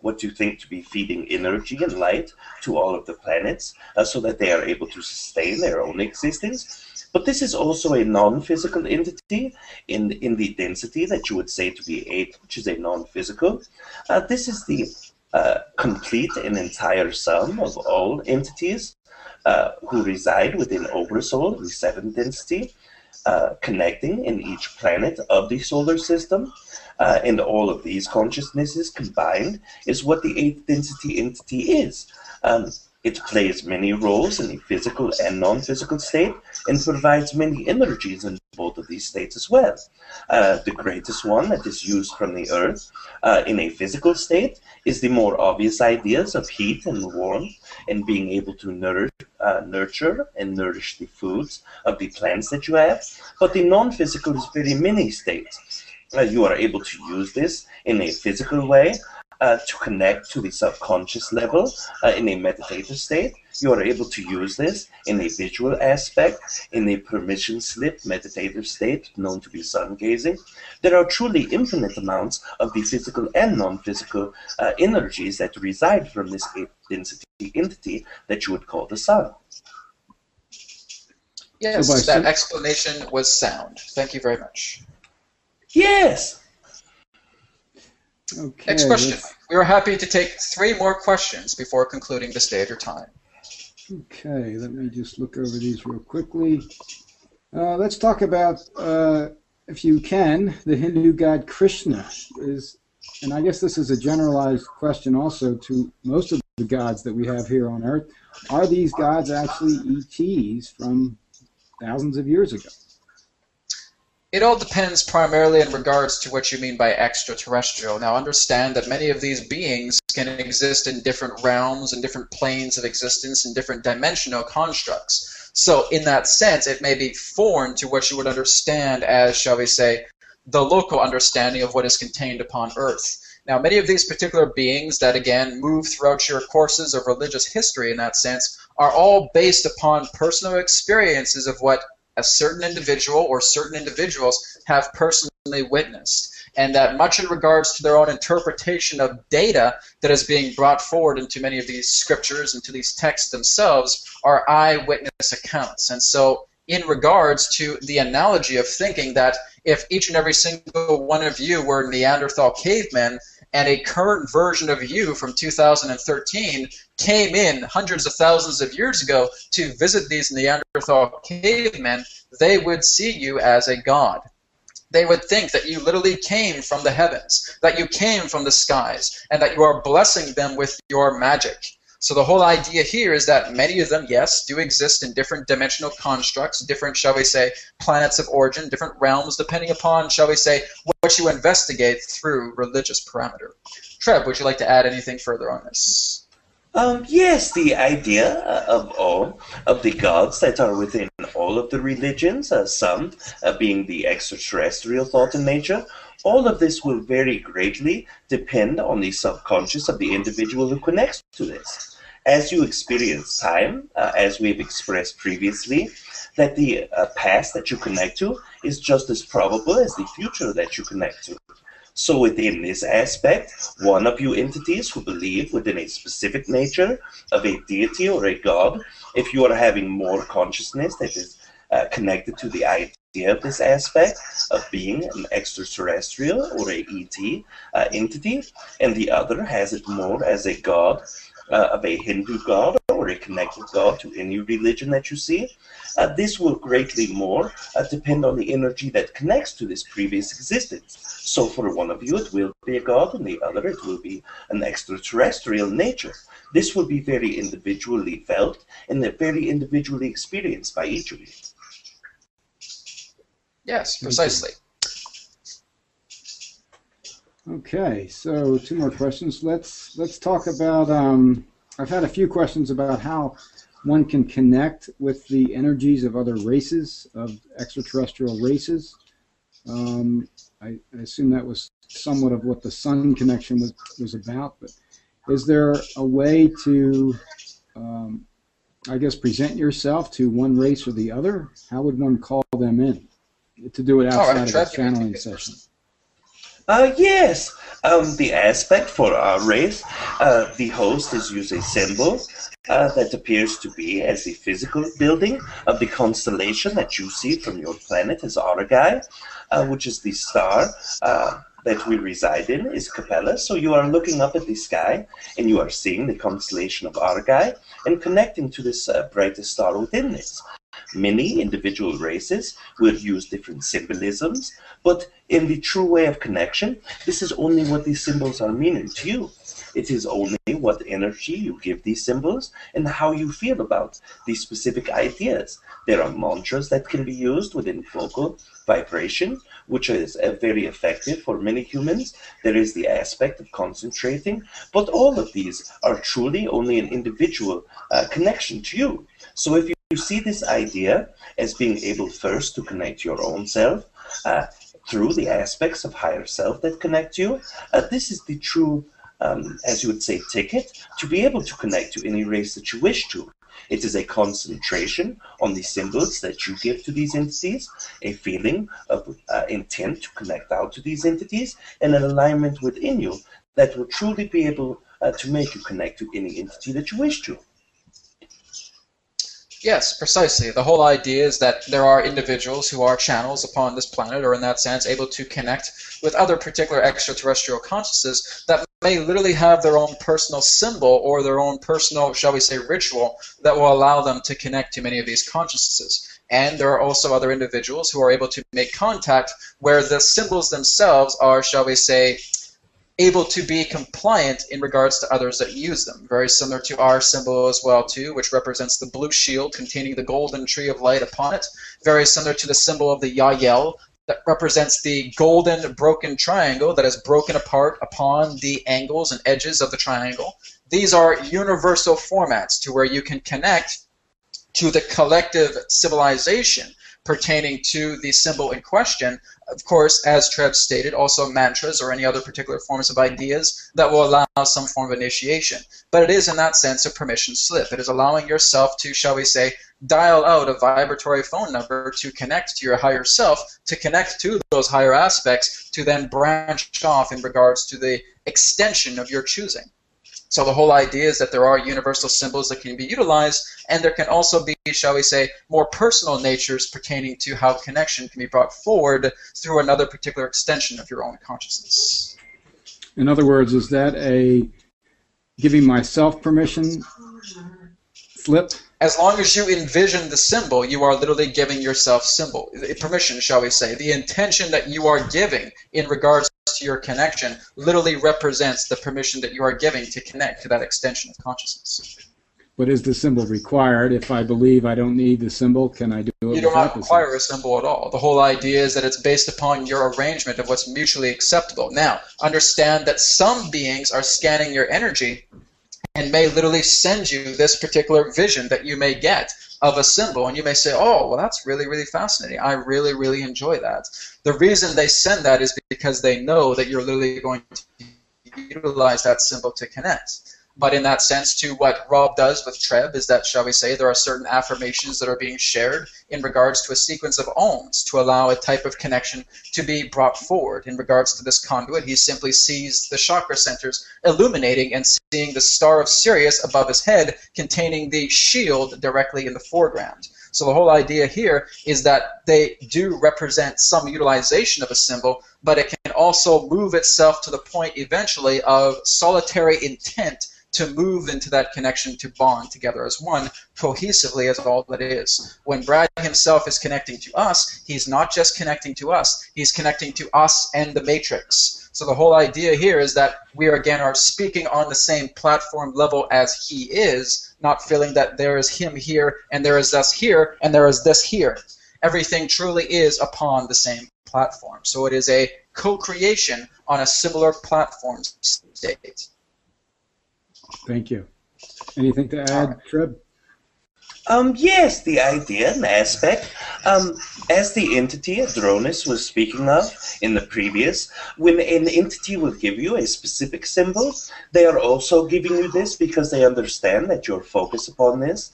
what you think to be feeding energy and light to all of the planets so that they are able to sustain their own existence. But this is also a non-physical entity in the density that you would say to be 8, which is a non-physical. This is the complete and entire sum of all entities who reside within Oversoul, the 7th density, connecting in each planet of the solar system. And all of these consciousnesses combined is what the 8th density entity is. It plays many roles in the physical and non-physical state and provides many energies in both of these states as well. The greatest one that is used from the Earth in a physical state is the more obvious ideas of heat and warmth and being able to nurture and nourish the foods of the plants that you have. But the non-physical is very many states. You are able to use this in a physical way to connect to the subconscious level in a meditative state. You are able to use this in a visual aspect, in a permission slip meditative state known to be sun gazing. There are truly infinite amounts of the physical and non-physical energies that reside from this density entity that you would call the sun. Yes, so that explanation was sound. Thank you very much. Yes. Okay. Next question. We are happy to take 3 more questions before concluding the Stay at Your Time. Okay, let me just look over these real quickly. Let's talk about, if you can, the Hindu god Krishna. And I guess this is a generalized question also to most of the gods that we have here on Earth. Are these gods actually ETs from thousands of years ago? It all depends primarily in regards to what you mean by extraterrestrial. Now understand that many of these beings can exist in different realms and different planes of existence and different dimensional constructs. So in that sense, it may be foreign to what you would understand as, shall we say, the local understanding of what is contained upon Earth. Now many of these particular beings that again move throughout your courses of religious history in that sense are all based upon personal experiences of what a certain individual or certain individuals have personally witnessed, and that much in regards to their own interpretation of data that is being brought forward into many of these scriptures, into these texts themselves, are eyewitness accounts. And so in regards to the analogy of thinking that if each and every single one of you were Neanderthal cavemen, and a current version of you from 2013 came in hundreds of thousands of years ago to visit these Neanderthal cavemen, they would see you as a god. They would think that you literally came from the heavens, that you came from the skies, and that you are blessing them with your magic. So the whole idea here is that many of them, yes, do exist in different dimensional constructs, different, shall we say, planets of origin, different realms, depending upon, shall we say, what you investigate through religious parameter. Treb, would you like to add anything further on this? Yes, the idea of all of the gods that are within all of the religions, some being the extraterrestrial thought in nature, all of this will very greatly depend on the subconscious of the individual who connects to this. As you experience time, as we've expressed previously, that the past that you connect to is just as probable as the future that you connect to. So within this aspect, one of you entities who believe within a specific nature of a deity or a god, if you are having more consciousness that is connected to the idea of this aspect of being an extraterrestrial or a ET entity, and the other has it more as a god, of a Hindu god or a connected god to any religion that you see, this will greatly more depend on the energy that connects to this previous existence. So for one of you it will be a god, and the other it will be an extraterrestrial nature. This will be very individually felt and very individually experienced by each of you. Yes, precisely. Okay, so 2 more questions. Let's talk about. I've had a few questions about how one can connect with the energies of other races, of extraterrestrial races. I assume that was somewhat of what the sun connection was about. But is there a way to, I guess, present yourself to one race or the other? How would one call them in to do it outside of a channeling session? Yes. The aspect for our race, the host is using a symbol that appears to be as the physical building of the constellation that you see from your planet as Argai, which is the star that we reside in, is Capella. So you are looking up at the sky and you are seeing the constellation of Argai and connecting to this brightest star within this. Many individual races will use different symbolisms, but in the true way of connection, this is only what these symbols are meaning to you. It is only what energy you give these symbols and how you feel about these specific ideas. There are mantras that can be used within vocal vibration, which is very effective for many humans. There is the aspect of concentrating, but all of these are truly only an individual connection to you. So if you see this idea as being able first to connect your own self through the aspects of higher self that connect you, this is the true as you would say, ticket to be able to connect to any race that you wish to. It is a concentration on the symbols that you give to these entities, a feeling of intent to connect out to these entities, and an alignment within you that will truly be able to make you connect to any entity that you wish to. Yes, precisely. The whole idea is that there are individuals who are channels upon this planet, or in that sense, able to connect with other particular extraterrestrial consciousnesses that may literally have their own personal symbol or their own personal, shall we say, ritual that will allow them to connect to many of these consciousnesses. And there are also other individuals who are able to make contact where the symbols themselves are, shall we say, able to be compliant in regards to others that use them. Very similar to our symbol as well, too, which represents the blue shield containing the golden tree of light upon it. Very similar to the symbol of the Yael that represents the golden broken triangle that is broken apart upon the angles and edges of the triangle. These are universal formats to where you can connect to the collective civilization pertaining to the symbol in question. Of course, as Treb stated, also mantras or any other particular forms of ideas that will allow some form of initiation. But it is, in that sense, a permission slip. It is allowing yourself to, shall we say, dial out a vibratory phone number to connect to your higher self, to connect to those higher aspects, to then branch off in regards to the extension of your choosing. So the whole idea is that there are universal symbols that can be utilized, and there can also be, shall we say, more personal natures pertaining to how connection can be brought forward through another particular extension of your own consciousness. In other words, is that a giving myself permission slip? As long as you envision the symbol, you are literally giving yourself permission, shall we say. The intention that you are giving in regards to your connection literally represents the permission that you are giving to connect to that extension of consciousness. But is the symbol required? If I believe I don't need the symbol, can I do it? You do not require a symbol at all. The whole idea is that it's based upon your arrangement of what's mutually acceptable. Now, understand that some beings are scanning your energy and may literally send you this particular vision that you may get of a symbol, and you may say, oh, well, that's really, really fascinating. I really, really enjoy that. The reason they send that is because they know that you're literally going to utilize that symbol to connect. But in that sense, to what Rob does with Treb is that, shall we say, there are certain affirmations that are being shared in regards to a sequence of ohms to allow a type of connection to be brought forward. In regards to this conduit, he simply sees the chakra centers illuminating and seeing the star of Sirius above his head containing the shield directly in the foreground. So the whole idea here is that they do represent some utilization of a symbol, but it can also move itself to the point eventually of solitary intent to move into that connection to bond together as one, cohesively as all that is. When Brad himself is connecting to us, he's not just connecting to us, he's connecting to us and the Matrix. So the whole idea here is that we again are speaking on the same platform level as he is, not feeling that there is him here, and there is us here, and there is this here. Everything truly is upon the same platform. So it is a co-creation on a similar platform state. Thank you. Anything to add, Treb? Yes, the idea and aspect, as the entity Adronis was speaking of in the previous, when an entity will give you a specific symbol, they are also giving you this because they understand that your focus upon this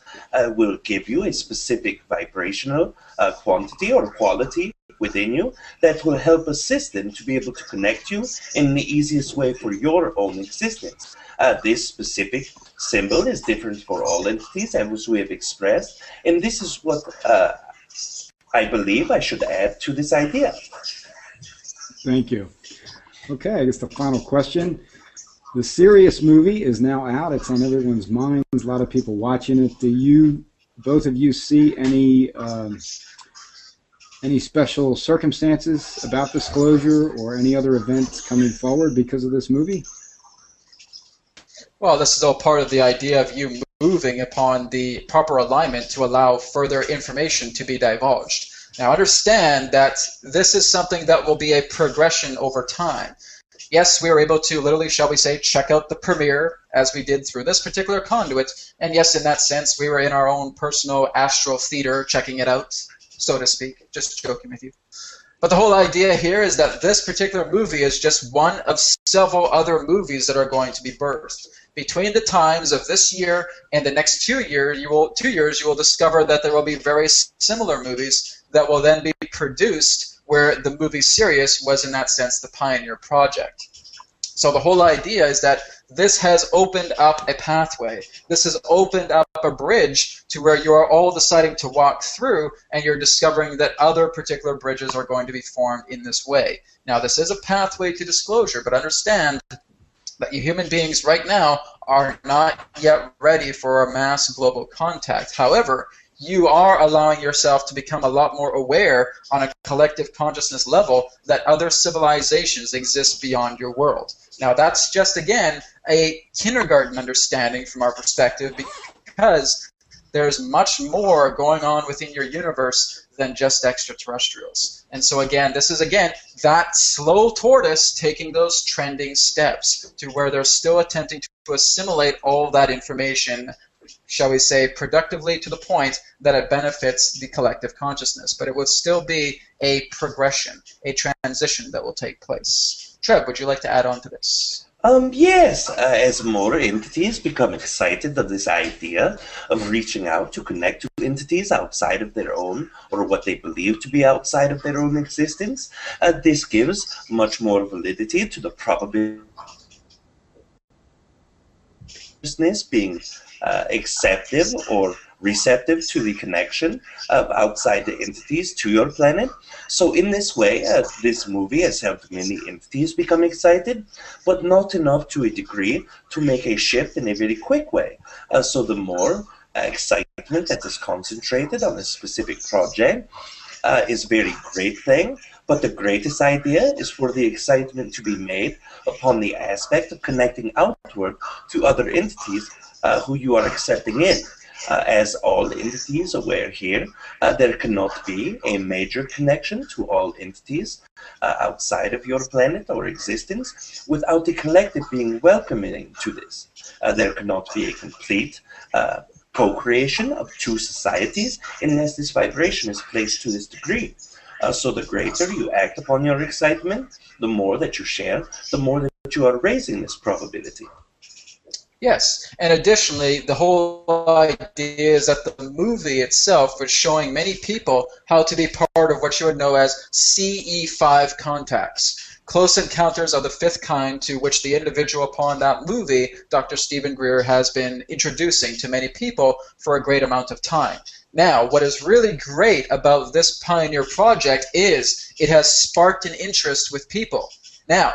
will give you a specific vibrational quantity or quality within you that will help assist them to be able to connect you in the easiest way for your own existence. This specific symbol is different for all entities, as we have expressed, and this is what I believe I should add to this idea. Thank you. Okay, I guess the final question. The Sirius movie is now out. It's on everyone's minds. A lot of people watching it. Do you, both of you, see any special circumstances about disclosure or any other events coming forward because of this movie? Well, this is all part of the idea of you moving upon the proper alignment to allow further information to be divulged. Now, understand that this is something that will be a progression over time. Yes, we were able to literally, shall we say, check out the premiere as we did through this particular conduit, and yes, in that sense, we were in our own personal astral theater checking it out, so to speak, just joking with you. But the whole idea here is that this particular movie is just one of several other movies that are going to be birthed. Between the times of this year and the next 2 years, you will discover that there will be very similar movies that will then be produced, where the movie Sirius was, in that sense, the pioneer project. So the whole idea is that this has opened up a pathway. This has opened up a bridge to where you are all deciding to walk through, and you're discovering that other particular bridges are going to be formed in this way. Now, this is a pathway to disclosure, but understand that you human beings right now are not yet ready for a mass global contact. However, you are allowing yourself to become a lot more aware on a collective consciousness level that other civilizations exist beyond your world. Now, that's just, again, a kindergarten understanding from our perspective, because there's much more going on within your universe than just extraterrestrials. And so, again, this is, again, that slow tortoise taking those trending steps to where they're still attempting to assimilate all that information, shall we say, productively, to the point that it benefits the collective consciousness. But it will still be a progression, a transition that will take place. Treb, would you like to add on to this? Yes, as more entities become excited of this idea of reaching out to connect to entities outside of their own, or what they believe to be outside of their own existence, this gives much more validity to the probability of being acceptive or receptive to the connection of outside the entities to your planet. So in this way, this movie has helped many entities become excited, but not enough to a degree to make a shift in a very quick way. So the more excitement that is concentrated on a specific project is a very great thing, but the greatest idea is for the excitement to be made upon the aspect of connecting outward to other entities who you are accepting in. As all entities aware here, there cannot be a major connection to all entities outside of your planet or existence without the collective being welcoming to this. There cannot be a complete co-creation of two societies unless this vibration is placed to this degree. So the greater you act upon your excitement, the more that you share, the more that you are raising this probability. Yes, and additionally, the whole idea is that the movie itself was showing many people how to be part of what you would know as CE5 contacts, close encounters of the fifth kind, to which the individual upon that movie, Dr. Stephen Greer, has been introducing to many people for a great amount of time. Now, what is really great about this pioneer project is it has sparked an interest with people. Now,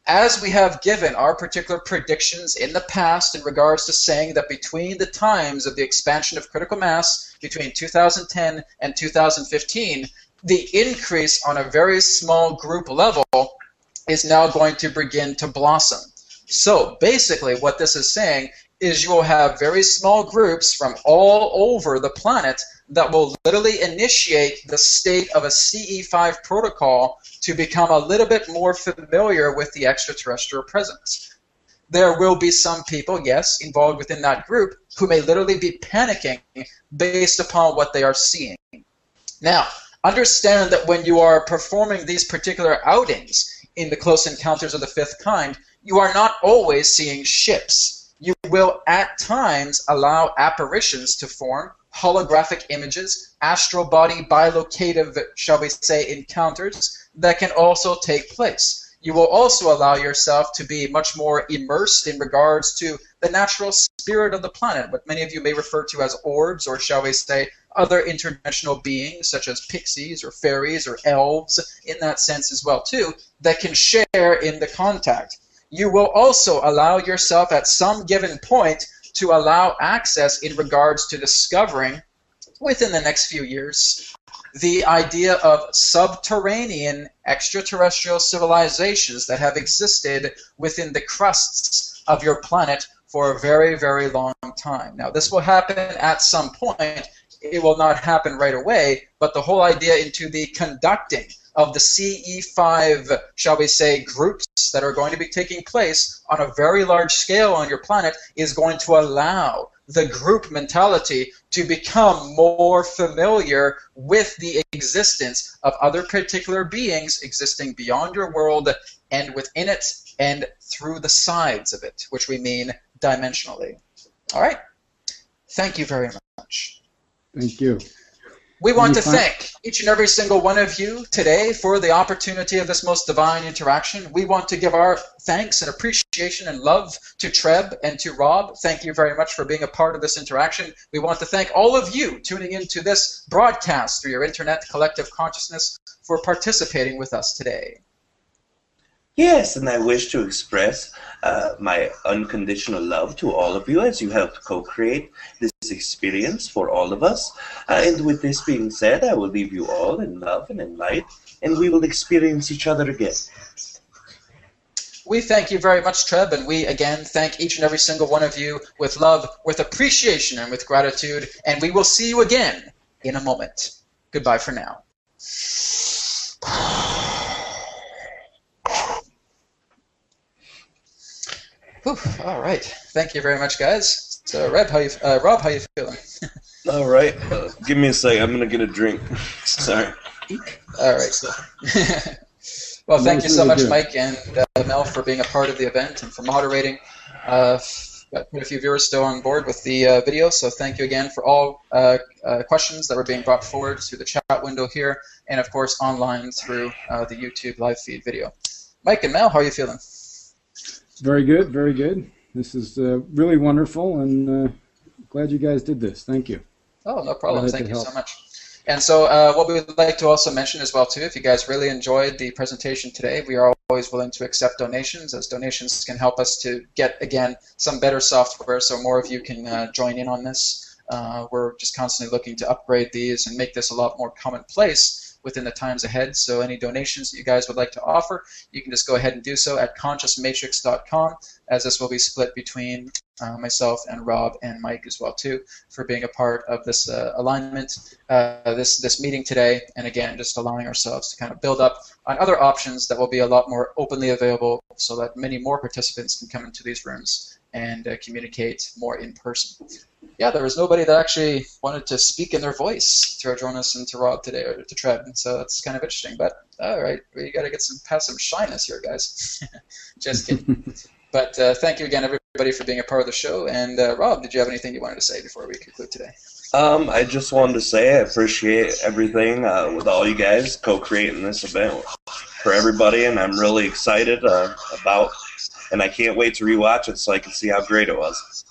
as we have given our particular predictions in the past in regards to saying that between the times of the expansion of critical mass between 2010 and 2015, the increase on a very small group level is now going to begin to blossom. So basically what this is saying is you will have very small groups from all over the planet that will literally initiate the state of a CE5 protocol to become a little bit more familiar with the extraterrestrial presence. There will be some people, yes, involved within that group who may literally be panicking based upon what they are seeing. Now, understand that when you are performing these particular outings in the close encounters of the fifth kind, you are not always seeing ships. You will at times allow apparitions to form, holographic images, astral body bilocative, shall we say, encounters that can also take place. You will also allow yourself to be much more immersed in regards to the natural spirit of the planet, what many of you may refer to as orbs, or shall we say, other interdimensional beings such as pixies or fairies or elves in that sense as well too, that can share in the contact. You will also allow yourself at some given point to allow access in regards to discovering, within the next few years, the idea of subterranean extraterrestrial civilizations that have existed within the crusts of your planet for a very, very long time. Now, this will happen at some point. It will not happen right away, but the whole idea into the conducting of the CE5, shall we say, groups that are going to be taking place on a very large scale on your planet is going to allow the group mentality to become more familiar with the existence of other particular beings existing beyond your world and within it and through the sides of it, which we mean dimensionally. All right? Thank you very much. Thank you. We want to thank each and every single one of you today for the opportunity of this most divine interaction. We want to give our thanks and appreciation and love to Treb and to Rob. Thank you very much for being a part of this interaction. We want to thank all of you tuning into this broadcast through your internet collective consciousness for participating with us today. Yes, and I wish to express my unconditional love to all of you as you helped co-create this experience for all of us. And with this being said, I will leave you all in love and in light, and we will experience each other again. We thank you very much, Treb, and we again thank each and every single one of you with love, with appreciation, and with gratitude, and we will see you again in a moment. Goodbye for now. Whew, all right. Thank you very much, guys. So, Rob, how you feeling? All right. Give me a sec. I'm going to get a drink. Sorry. All right. So. Well, thank you so much, Mike and Mel, for being a part of the event and for moderating. Got quite a few viewers still on board with the video, so thank you again for all questions that were being brought forward through the chat window here and, of course, online through the YouTube live feed video. Mike and Mel, how are you feeling? Very good, very good. This is really wonderful, and glad you guys did this. Thank you. Oh, no problem. Thank you so much. And so what we would like to also mention as well, too, if you guys really enjoyed the presentation today, we are always willing to accept donations, as donations can help us to get, again, some better software so more of you can join in on this. We're just constantly looking to upgrade these and make this a lot more commonplace within the times ahead. So any donations that you guys would like to offer, you can just go ahead and do so at consciousmatrix.com, as this will be split between myself and Rob and Mike as well too, for being a part of this alignment, this meeting today, and again just allowing ourselves to kind of build up on other options that will be a lot more openly available, so that many more participants can come into these rooms and communicate more in person. Yeah, there was nobody that actually wanted to speak in their voice to Jonas and to Rob today, or to Treb, so that's kind of interesting. But all right, we got to get past some shyness here, guys. Just kidding. But thank you again, everybody, for being a part of the show. And Rob, did you have anything you wanted to say before we conclude today? I just wanted to say I appreciate everything with all you guys co-creating this event for everybody, and I'm really excited about, and I can't wait to rewatch it so I can see how great it was.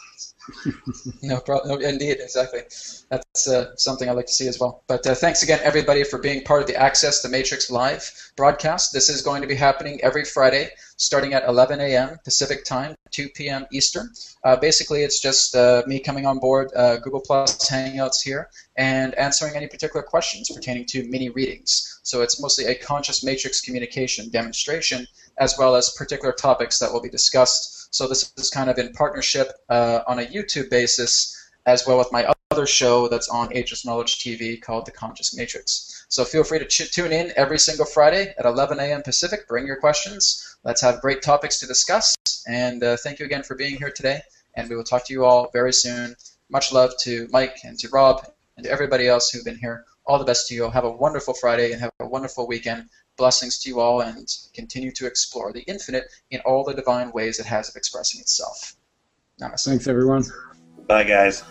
No problem. No, indeed, exactly. That's something I'd like to see as well. But thanks again, everybody, for being part of the Access the Matrix Live broadcast. This is going to be happening every Friday, starting at 11 a.m. Pacific time, 2 p.m. Eastern. Basically, it's just me coming on board Google Plus Hangouts here and answering any particular questions pertaining to mini readings. So it's mostly a conscious matrix communication demonstration, as well as particular topics that will be discussed. So this is kind of in partnership on a YouTube basis, as well with my other show that's on Ageless Knowledge TV called The Conscious Matrix. So feel free to tune in every single Friday at 11 a.m. Pacific. Bring your questions. Let's have great topics to discuss. And thank you again for being here today. And we will talk to you all very soon. Much love to Mike and to Rob and to everybody else who've been here. All the best to you all. Have a wonderful Friday and have a wonderful weekend. Blessings to you all, and continue to explore the infinite in all the divine ways it has of expressing itself. Namaste. Thanks, everyone. Bye, guys.